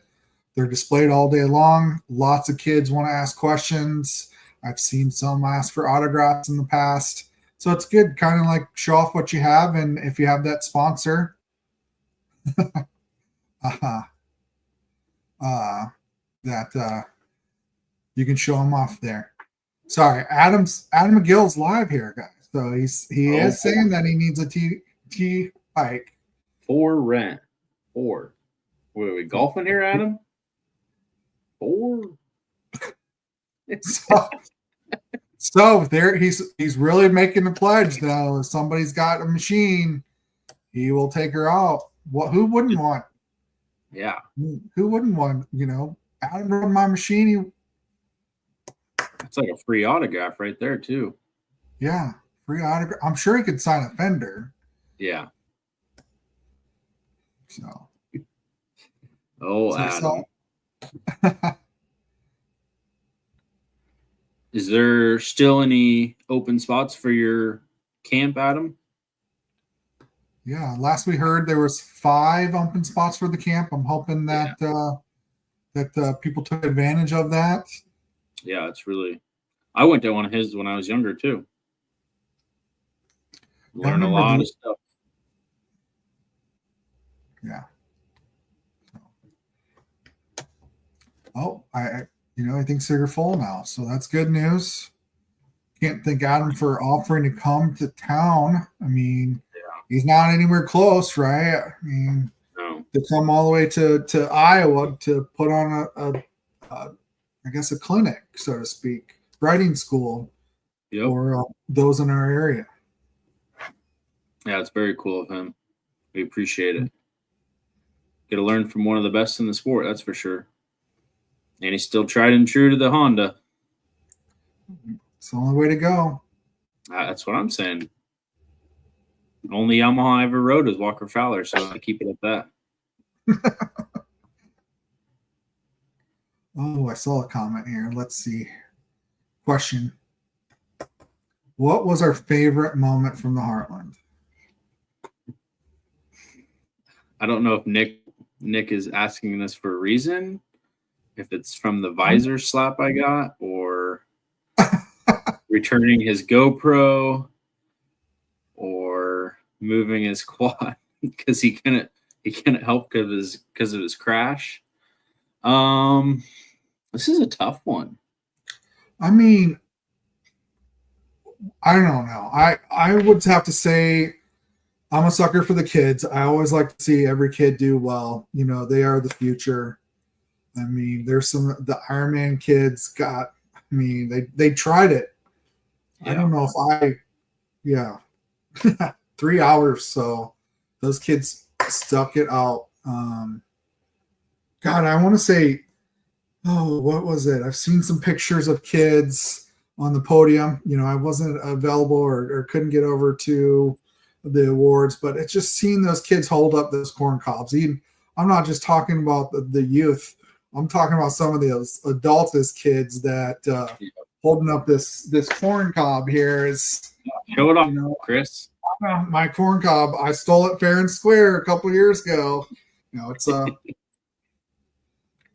they're displayed all day long. Lots of kids want to ask questions. I've seen some ask for autographs in the past. So it's good, kind of like show off what you have. And if you have that sponsor, that you can show them off there. Sorry, Adam McGill's live here, guys. So he is saying that he needs a T bike. For rent. 4. What are we golfing here, Adam? 4. So there he's really making the pledge though. If somebody's got a machine, he will take her out. Who wouldn't want? Yeah. Who wouldn't want, Adam rode my machine. It's like a free autograph right there too. Yeah. Free autograph. I'm sure he could sign a fender. Yeah. So. Adam. Is there still any open spots for your camp, Adam? Yeah. Last we heard, there was 5 open spots for the camp. I'm hoping that that people took advantage of that. Yeah, it's really. I went to one of his when I was younger too. Learn a lot of stuff. Yeah. Oh, I think you're full now, so that's good news. Can't thank Adam for offering to come to town. I mean, he's not anywhere close, right? I mean, no. To come all the way to Iowa to put on a clinic, so to speak, writing school for those in our area. Yeah, it's very cool of him. We appreciate it. Get to learn from one of the best in the sport, that's for sure. And he's still tried and true to the Honda. It's the only way to go. That's what I'm saying. Only Yamaha I ever rode was Walker Fowler, so I keep it at that. Oh, I saw a comment here. Let's see. Question. What was our favorite moment from the Heartland? I don't know if Nick is asking this for a reason. If it's from the visor slap I got or returning his GoPro or moving his quad because he couldn't help because of his crash. This is a tough one. I mean, I don't know. I would have to say I'm a sucker for the kids. I always like to see every kid do well. They are the future. I mean, there's the Ironman kids they tried it. Yeah. I don't know if 3 hours. So those kids stuck it out. God, I want to say, what was it? I've seen some pictures of kids on the podium. I wasn't available or couldn't get over to the awards, but it's just seeing those kids hold up those corn cobs. I'm not just talking about the youth. I'm talking about some of those adultist kids that holding up this corn cob here. Is Show it off, you know, Chris. my corn cob. I stole it fair and square a couple years ago. It's I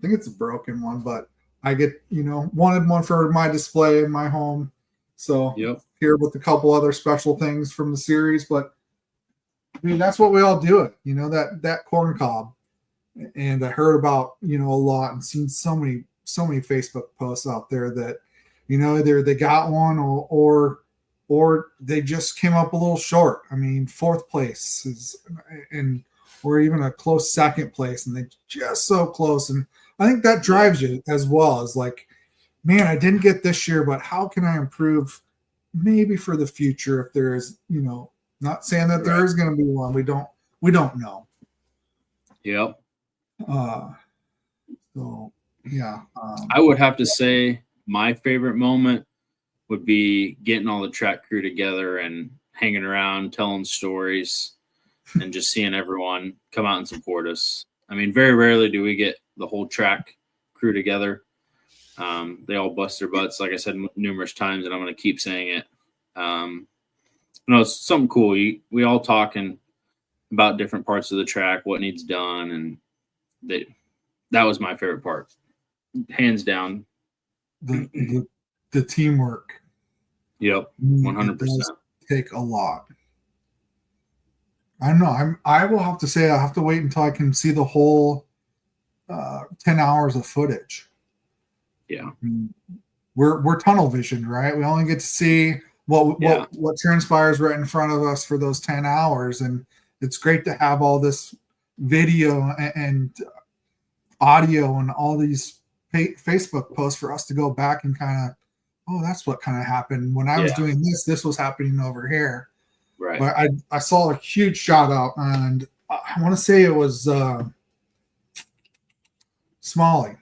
think it's a broken one, but I get wanted one for my display in my home. So here with a couple other special things from the series, but I mean that's what we all do it. That corn cob. And I heard about a lot and seen so many Facebook posts out there that either they got one or they just came up a little short. I mean, fourth place or even a close second place, and they just so close. And I think that drives you as well as like, man, I didn't get this year, but how can I improve maybe for the future if there is, not saying that there is going to be one. We don't know. Yep. So yeah. I would have to say my favorite moment would be getting all the track crew together and hanging around, telling stories, and just seeing everyone come out and support us. I mean, very rarely do we get the whole track crew together. They all bust their butts, like I said numerous times, and I'm going to keep saying it. It's something cool. We all talking about different parts of the track, what needs done, and that was my favorite part, hands down. The teamwork. Yep, 100%. Take a lot. I don't know. I will have to say I have to wait until I can see the whole 10 hours of footage. Yeah, I mean, we're tunnel vision, right? We only get to see what transpires right in front of us for those 10 hours, and it's great to have all this video and audio and all these Facebook posts for us to go back and kind of, that's what kind of happened when I was doing this was happening over here. Right. But I saw a huge shout out, and I want to say it was Smalley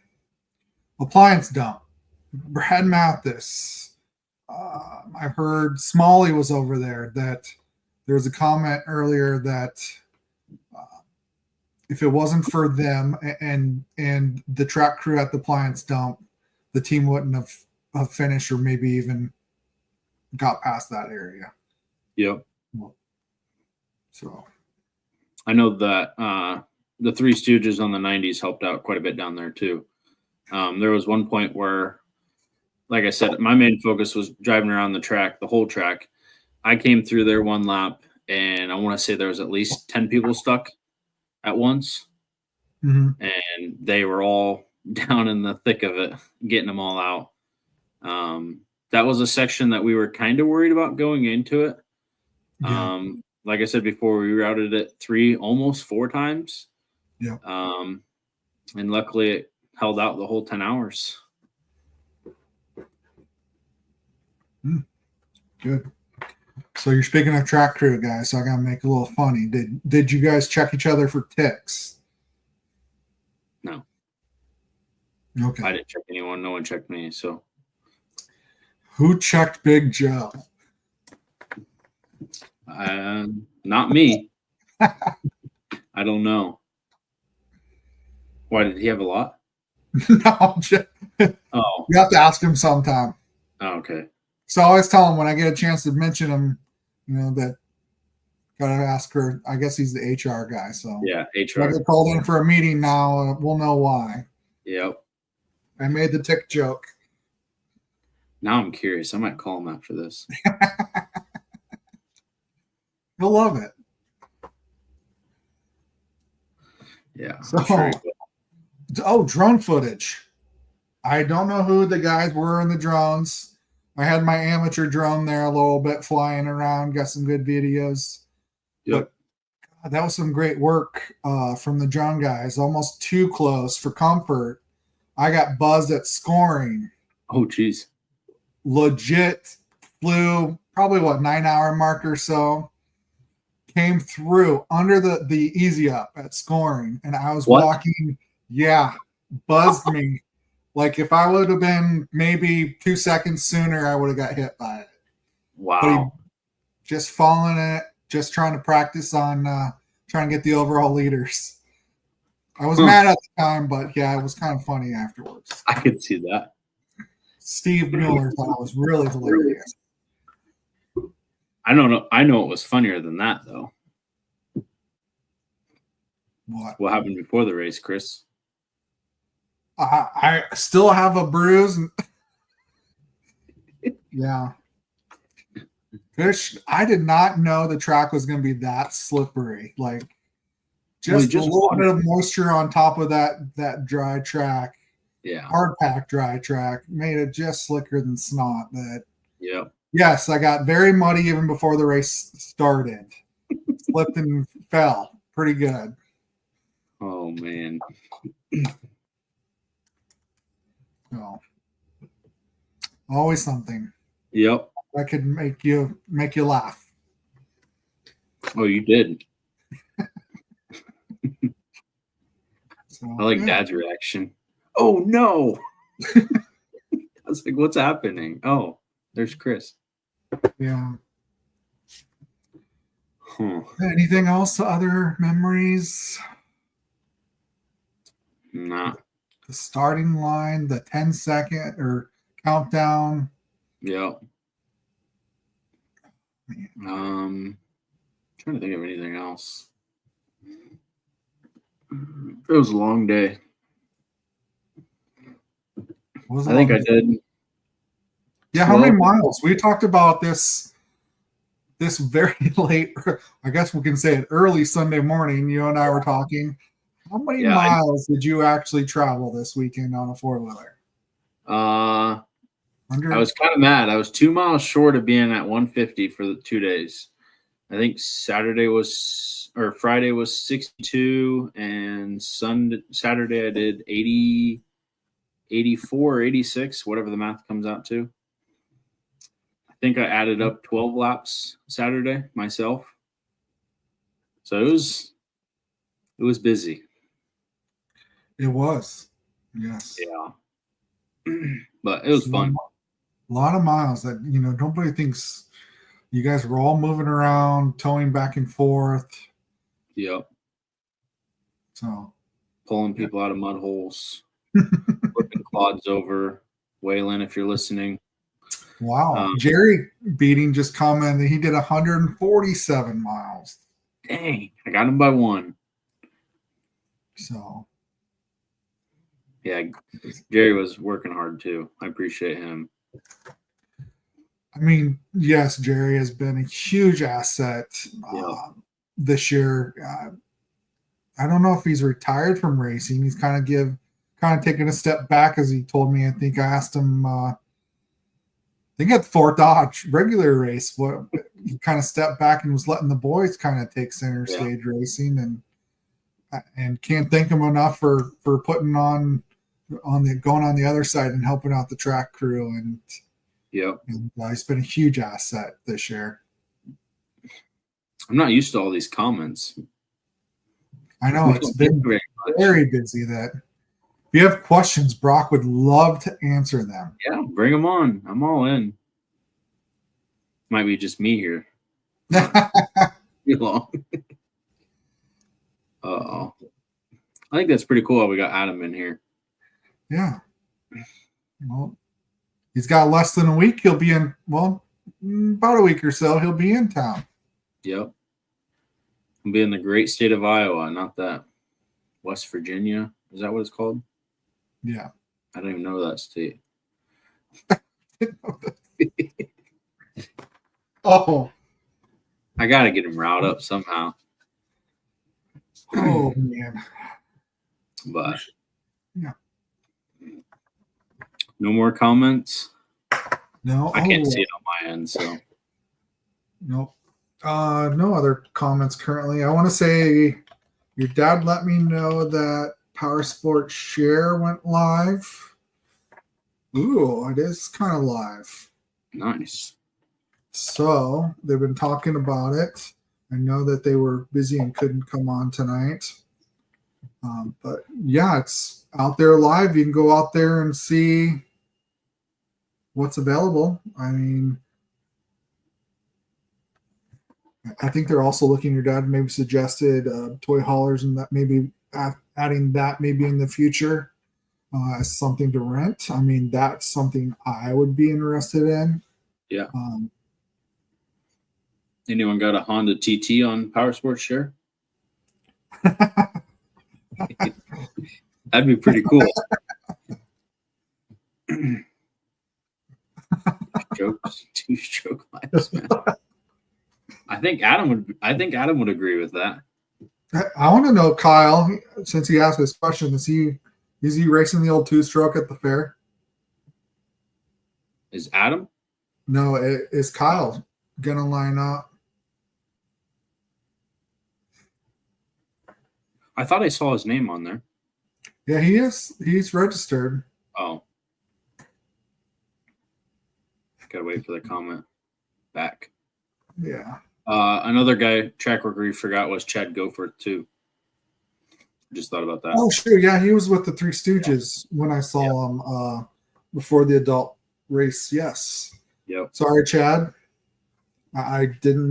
appliance dump. Brad Mathis. I heard Smalley was over there. That there was a comment earlier that if it wasn't for them and the track crew at the appliance dump, the team wouldn't have finished or maybe even got past that area. Yep. So I know that the Three Stooges on the 90s helped out quite a bit down there too. There was one point where, like I said, my main focus was driving around the track, the whole track. I came through there one lap, and I want to say there was at least 10 people stuck at once. Mm-hmm. And they were all down in the thick of it, getting them all out. That was a section that we were kind of worried about going into it. Yeah. Like I said before, we routed it almost 4 times. Yeah. And luckily it held out the whole 10 hours. Good. So you're speaking of track crew, guys. So I gotta make it a little funny. Did you guys check each other for ticks? No. Okay. I didn't check anyone. No one checked me. So who checked Big Joe? Not me. I don't know. Why, did he have a lot? No. Oh. You have to ask him sometime. Oh, okay. So I always tell him when I get a chance to mention him, that gotta ask her. I guess he's the HR guy. So yeah, HR. I get called in for a meeting now. We'll know why. Yep. I made the tick joke. Now I'm curious. I might call him after this. He'll love it. Yeah. So, Sure drone footage. I don't know who the guys were in the drones. I had my amateur drone there a little bit flying around, got some good videos. Yep. But God, that was some great work from the drone guys. Almost too close for comfort. I got buzzed at scoring. Oh, geez. Legit flew probably 9-hour mark or so. Came through under the easy up at scoring, and I was walking. Yeah, buzzed me. Like if I would have been maybe 2 seconds sooner, I would have got hit by it. Wow. But just following it, just trying to practice on trying to get the overall leaders. I was mad at the time, but yeah, it was kind of funny afterwards. I could see that. Steve Miller thought was really hilarious. I don't know. I know it was funnier than that, though. What happened before the race, Chris? I still have a bruise. Yeah. Fish, I did not know the track was going to be that slippery. Like, just a little bit of moisture on top of that dry track. Yeah. Hard pack dry track made it just slicker than snot. But yeah. Yes, I got very muddy even before the race started. Slipped and fell. Pretty good. Oh man. Oh. Always something. Yep. That could make you laugh. Oh, you did. So, I like Dad's reaction. Oh no. I was like, what's happening? Oh, there's Chris. Yeah. Huh. Anything else? Other memories? Nah. The starting line, the 10-second or countdown. Yep. Trying to think of anything else. It was a long day. I think I did. Yeah, how many miles? We talked about this very late, I guess we can say it early Sunday morning. You and I were talking. How many miles did you actually travel this weekend on a four-wheeler? I was kind of mad. I was 2 miles short of being at 150 for the 2 days. I think Friday was 62, and Saturday I did 80, 84, 86, whatever the math comes out to. I think I added up 12 laps Saturday myself. So it was busy. It was. Yes. Yeah. But it was fun. A lot of miles that, nobody thinks you guys were all moving around, towing back and forth. Yep. So pulling people out of mud holes, flipping quads over. Waylon, if you're listening. Wow. Jerry Beating just commented he did 147 miles. Dang. I got him by 1. So. Yeah, Jerry was working hard too. I appreciate him. I mean, yes, Jerry has been a huge asset this year. I don't know if he's retired from racing. He's kind of taking a step back, as he told me. I think I asked him. I think at the Fort Dodge regular race, he kind of stepped back and was letting the boys kind of take center stage racing, and can't thank him enough for putting going on the other side and helping out the track crew. And he's been a huge asset this year. I'm not used to all these comments. I know it's been very busy. That if you have questions, Brock would love to answer them. Yeah, bring them on. I'm all in. Might be just me here. Too long. Uh-oh. I think that's pretty cool how we got Adam in here. Yeah. Well, he's got less than a week. He'll be in, about a week or so. He'll be in town. Yep. He'll be in the great state of Iowa, not that West Virginia. Is that what it's called? Yeah. I don't even know that state. Oh. I got to get him riled up somehow. Oh, man. But yeah. No more comments? No. I can't see it on my end, so. Nope. No other comments currently. I want to say your dad let me know that Power Sports Share went live. Ooh, it is kind of live. Nice. So they've been talking about it. I know that they were busy and couldn't come on tonight. But yeah, it's out there live. You can go out there and see what's available. I mean, I think they're also looking, your dad maybe suggested toy haulers and that maybe adding that maybe in the future. as something to rent. I mean, that's something I would be interested in. Yeah. Um, Anyone got a Honda TT on Power Sports Share? That'd be pretty cool. Two-stroke lights, man. I think Adam would agree with that. I want to know, Kyle, since he asked this question, is he racing the old 2-stroke at the fair? Is Adam? No, is Kyle gonna line up? I thought I saw his name on there. Yeah, he is. He's registered. Oh. Gotta wait for the comment back. Yeah. Another guy, track worker you forgot was Chad Goforth too. Just thought about that. Oh, sure. Yeah, he was with the Three Stooges when I saw him before the adult race. Yes. Yep. Sorry, Chad. I didn't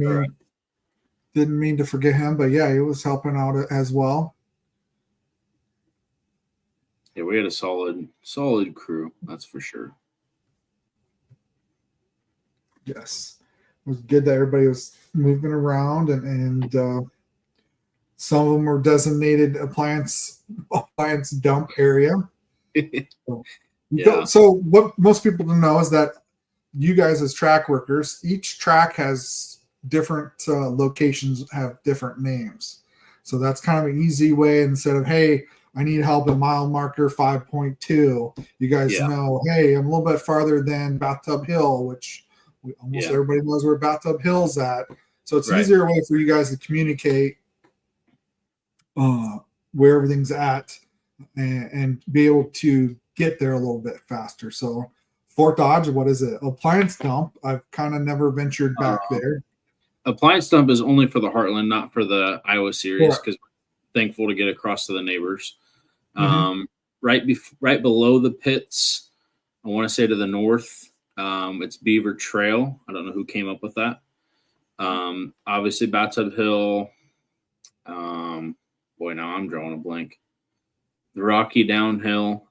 mean to forget him, but yeah, he was helping out as well. Yeah, we had a solid crew, that's for sure. Yes. It was good that everybody was moving around and some of them were designated appliance dump area. Yeah. So what most people don't know is that you guys as track workers, each track has different locations have different names. So that's kind of an easy way. Instead of, hey, I need help at mile marker 5.2, you guys know, hey, I'm a little bit farther than Bathtub Hill, which almost everybody knows where Bathtub Hill's at. So it's an easier way for you guys to communicate where everything's at and be able to get there a little bit faster. So Fort Dodge, what is it? Appliance dump. I've kind of never ventured back there. Appliance dump is only for the Heartland, not for the Iowa series, because we're thankful to get across to the neighbors. Right below the pits, I want to say to the north, it's Beaver Trail. I don't know who came up with that. Obviously Bathtub Hill. Now I'm drawing a blank. The Rocky downhill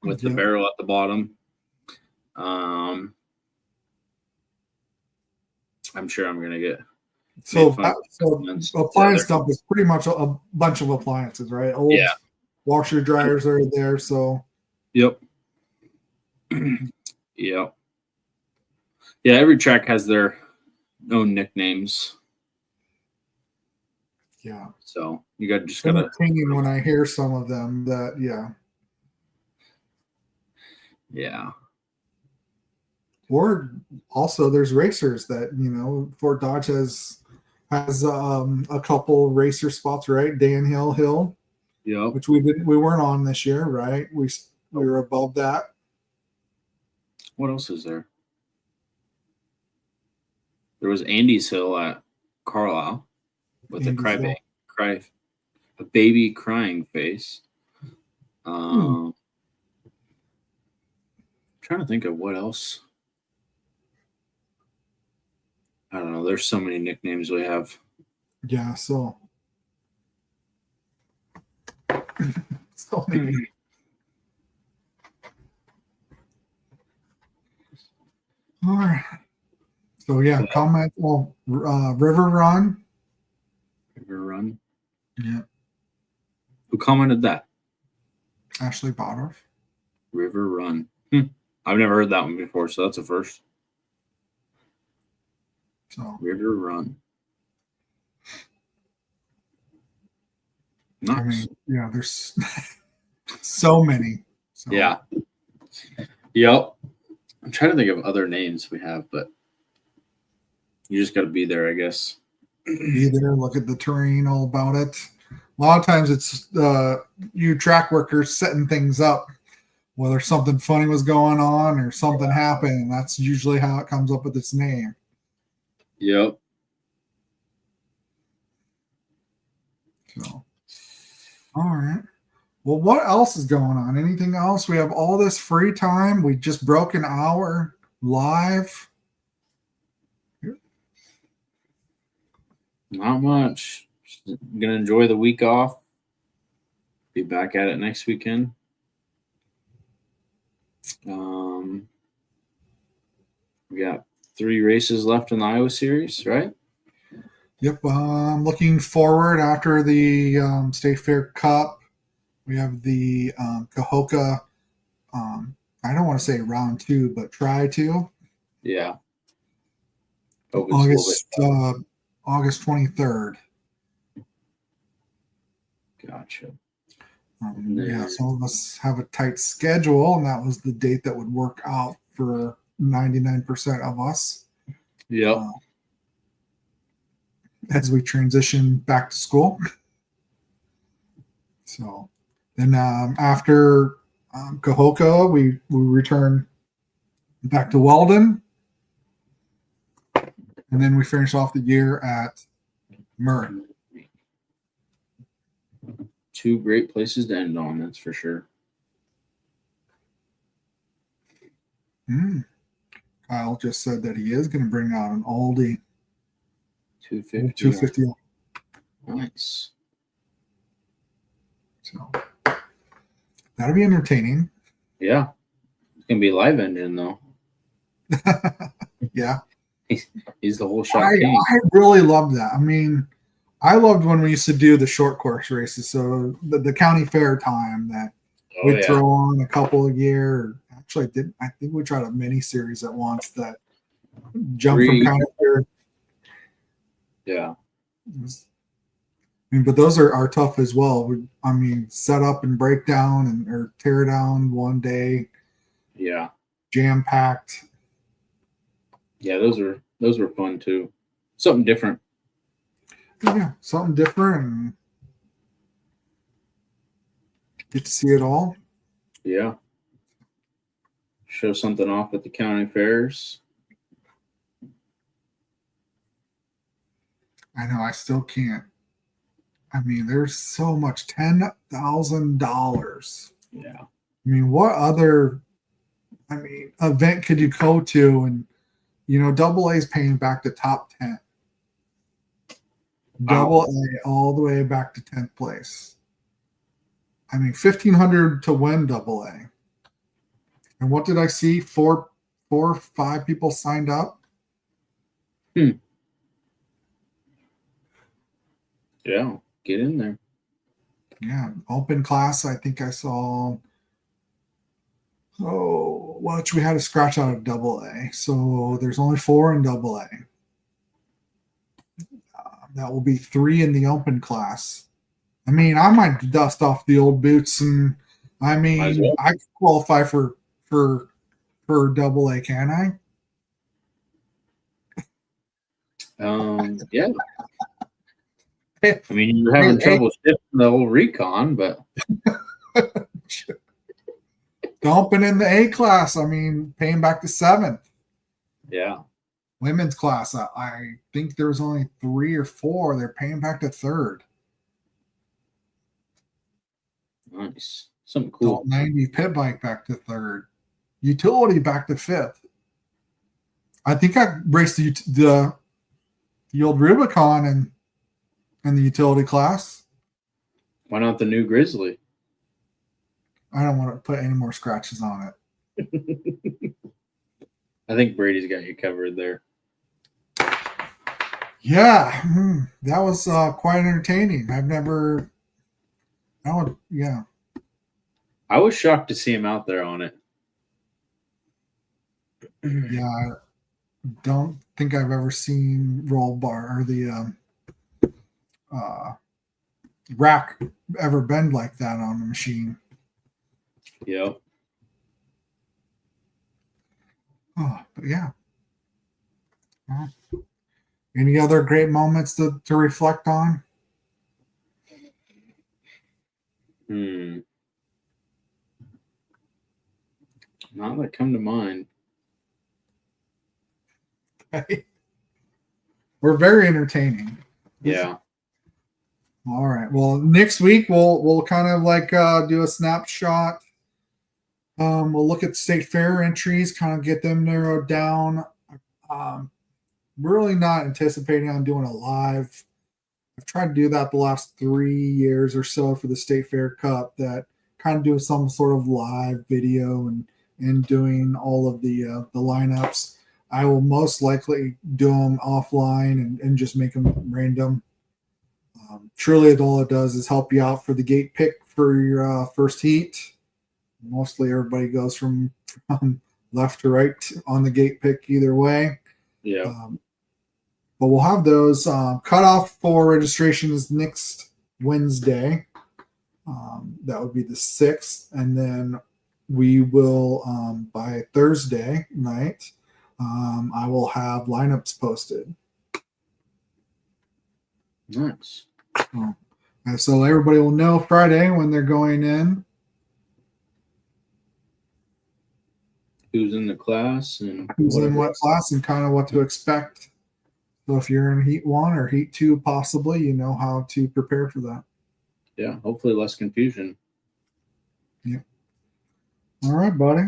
with the barrel at the bottom. I'm sure I'm gonna get so appliance dump is pretty much a bunch of appliances, right? Old washer dryers are there. So yep. Yeah, every track has their own nicknames. Yeah. So you gotta when I hear some of them that Yeah. Or also there's racers that, Fort Dodge has a couple racer spots, right? Dan Hill. Yeah. Which we weren't on this year, right? We were above that. What else is there? There was Andy's Hill at Carlisle with a baby crying face. Trying to think of what else. I don't know. There's so many nicknames we have. Yeah, so many. All right. So comment. Well, River Run. River Run. Yeah. Who commented that? Ashley Botoff. River Run. I've never heard that one before, so that's a first. So River Run. Nice. I mean, there's so many. So. Yeah. Yep. I'm trying to think of other names we have, but you just got to be there, I guess. Be there, look at the terrain, all about it. A lot of times it's you track workers setting things up, whether something funny was going on or something happened, and that's usually how it comes up with its name. Yep. So, all right. Well, what else is going on? Anything else? We have all this free time. We just broke an hour live. Not much. Just gonna enjoy the week off. Be back at it next weekend. We got 3 races left in the Iowa Series, right? Yep. Looking forward after the State Fair Cup, we have the Cahokia. I don't want to say round 2, but try to. Yeah. Hope it's a little bit. August 23rd. Gotcha. Yeah, some of us have a tight schedule, and that was the date that would work out for 99% of us. Yep. As we transition back to school. So then after Cahokia, we return back to Weldon. And then we finish off the year at Murray. 2 great places to end on, that's for sure. Kyle just said that he is going to bring out an Aldi 250. Nice. So that'll be entertaining. Yeah. It's going to be a live engine, though. Yeah. He's the whole shot king. I really loved that. I mean, I loved when we used to do the short course races. So the county fair time that we'd throw on a couple a year. Actually, I think we tried a mini series at once that jumped from county fair. Yeah. But those are tough as well. Set up and break down or tear down one day. Yeah. Jam packed. Yeah, those were fun too. Something different. Yeah, something different. And get to see it all. Yeah. Show something off at the county fairs. I know, I still can't. There's so much. $10,000. Yeah. What other event could you go to and Double A is paying back to top 10. Wow. Double A all the way back to 10th place. $1,500 to win Double A. And what did I see? 4 or 5 people signed up. Yeah, get in there. Yeah, open class. I think I saw. We had a scratch out of Double A, so there's only 4 in Double A. That will be 3 in the open class. I might dust off the old boots, and I could qualify for Double A, can I? Yeah. You're having trouble shifting the whole recon, but dumping in the A class. Paying back to 7th. Yeah. Women's class, I think there was only 3 or 4. They're paying back to 3rd. Nice. Something cool. 90 pit bike back to 3rd. Utility back to 5th. I think I raced the old Rubicon in the utility class. Why not the new Grizzly? I don't want to put any more scratches on it. I think Brady's got you covered there. Yeah, that was quite entertaining. Yeah. I was shocked to see him out there on it. Yeah, I don't think I've ever seen roll bar or the rack ever bend like that on the machine. Yep. But yeah. Any other great moments to reflect on? Not that come to mind. Okay. We're very entertaining. Yeah. All right. Well, next week we'll kind of do a snapshot. We'll look at state fair entries, kind of get them narrowed down. Really not anticipating on doing a live. I've tried to do that the last 3 years or so for the State Fair Cup, that kind of do some sort of live video and in doing all of the lineups. I will most likely do them offline and just make them random. Truly, all it does is help you out for the gate pick for your first heat. Mostly everybody goes from left to right on the gate pick either way. Yeah. But we'll have those cutoff for registration is next Wednesday. That would be the 6th. And then we will, by Thursday night, I will have lineups posted. Nice. And so everybody will know Friday when they're going in. Who's in the class and Who's in what class and kind of what to expect. So if you're in Heat 1 or Heat 2, possibly, you know how to prepare for that. Yeah, hopefully less confusion. Yeah. All right, buddy.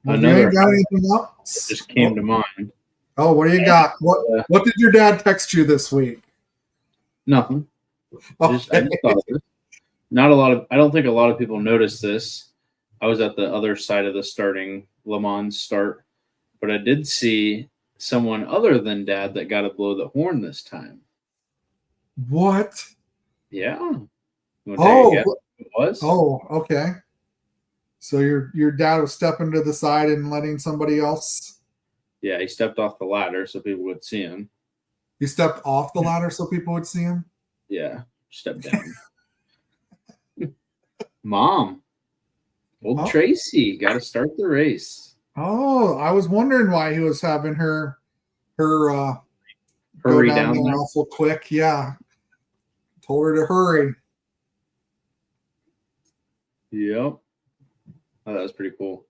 Well, Another you ain't got anything else? just came to mind. Oh, what do you got? What did your dad text you this week? Nothing. I just thought of this. I don't think a lot of people noticed this. I was at the other side of the starting Le Mans start, but I did see someone other than Dad that got to blow the horn this time. What? Yeah. You want to take a Oh, guess who it was? oh, okay. So your dad was stepping to the side and letting somebody else. Yeah, he stepped off the ladder so people would see him. He stepped off the ladder so people would see him. Yeah, stepped down. Mom, old Tracy, got to start the race. Oh, I was wondering why he was having her Hurry go down there there. awful quick. Yeah, told her to hurry. Yep. Oh, that was pretty cool.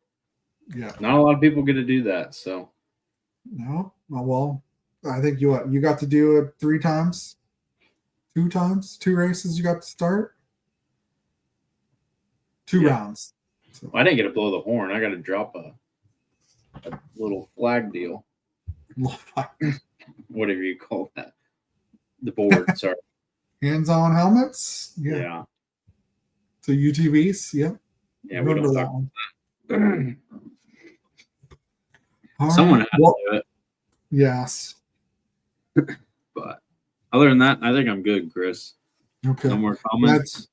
Yeah. Not a lot of people get to do that, so. No. Well, I think you got to do it 3 times, 2 times, 2 races. You got to start 2 rounds. So. Well, I didn't get to blow the horn. I got to drop a little flag deal. Whatever you call that. The board, sorry. Hands-on helmets. Yeah. So UTVs. Yep. Yeah, we don't talk one. Someone had to do it. Yes. But other than that, I think I'm good, Chris. Okay. No more comments.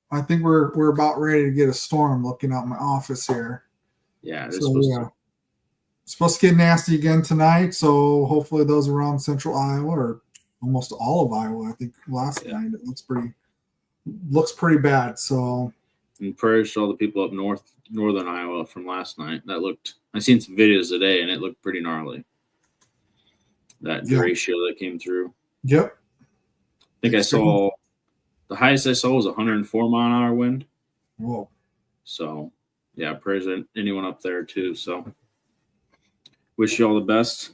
I think we're about ready to get a storm looking out my office here. Yeah, it's supposed to get nasty again tonight. So hopefully those around central Iowa or almost all of Iowa. I think last night it looks pretty bad. So and prayers to all the people up northern Iowa from last night. I seen some videos today and it looked pretty gnarly. That derecho that came through. Yep. I think I saw the highest I saw was 104 mile an hour wind. Whoa. So yeah, prayers to anyone up there too. So wish you all the best.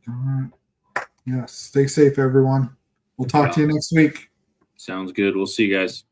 All right. Yes. Stay safe, everyone. We'll talk to you next week. Sounds good. We'll see you guys.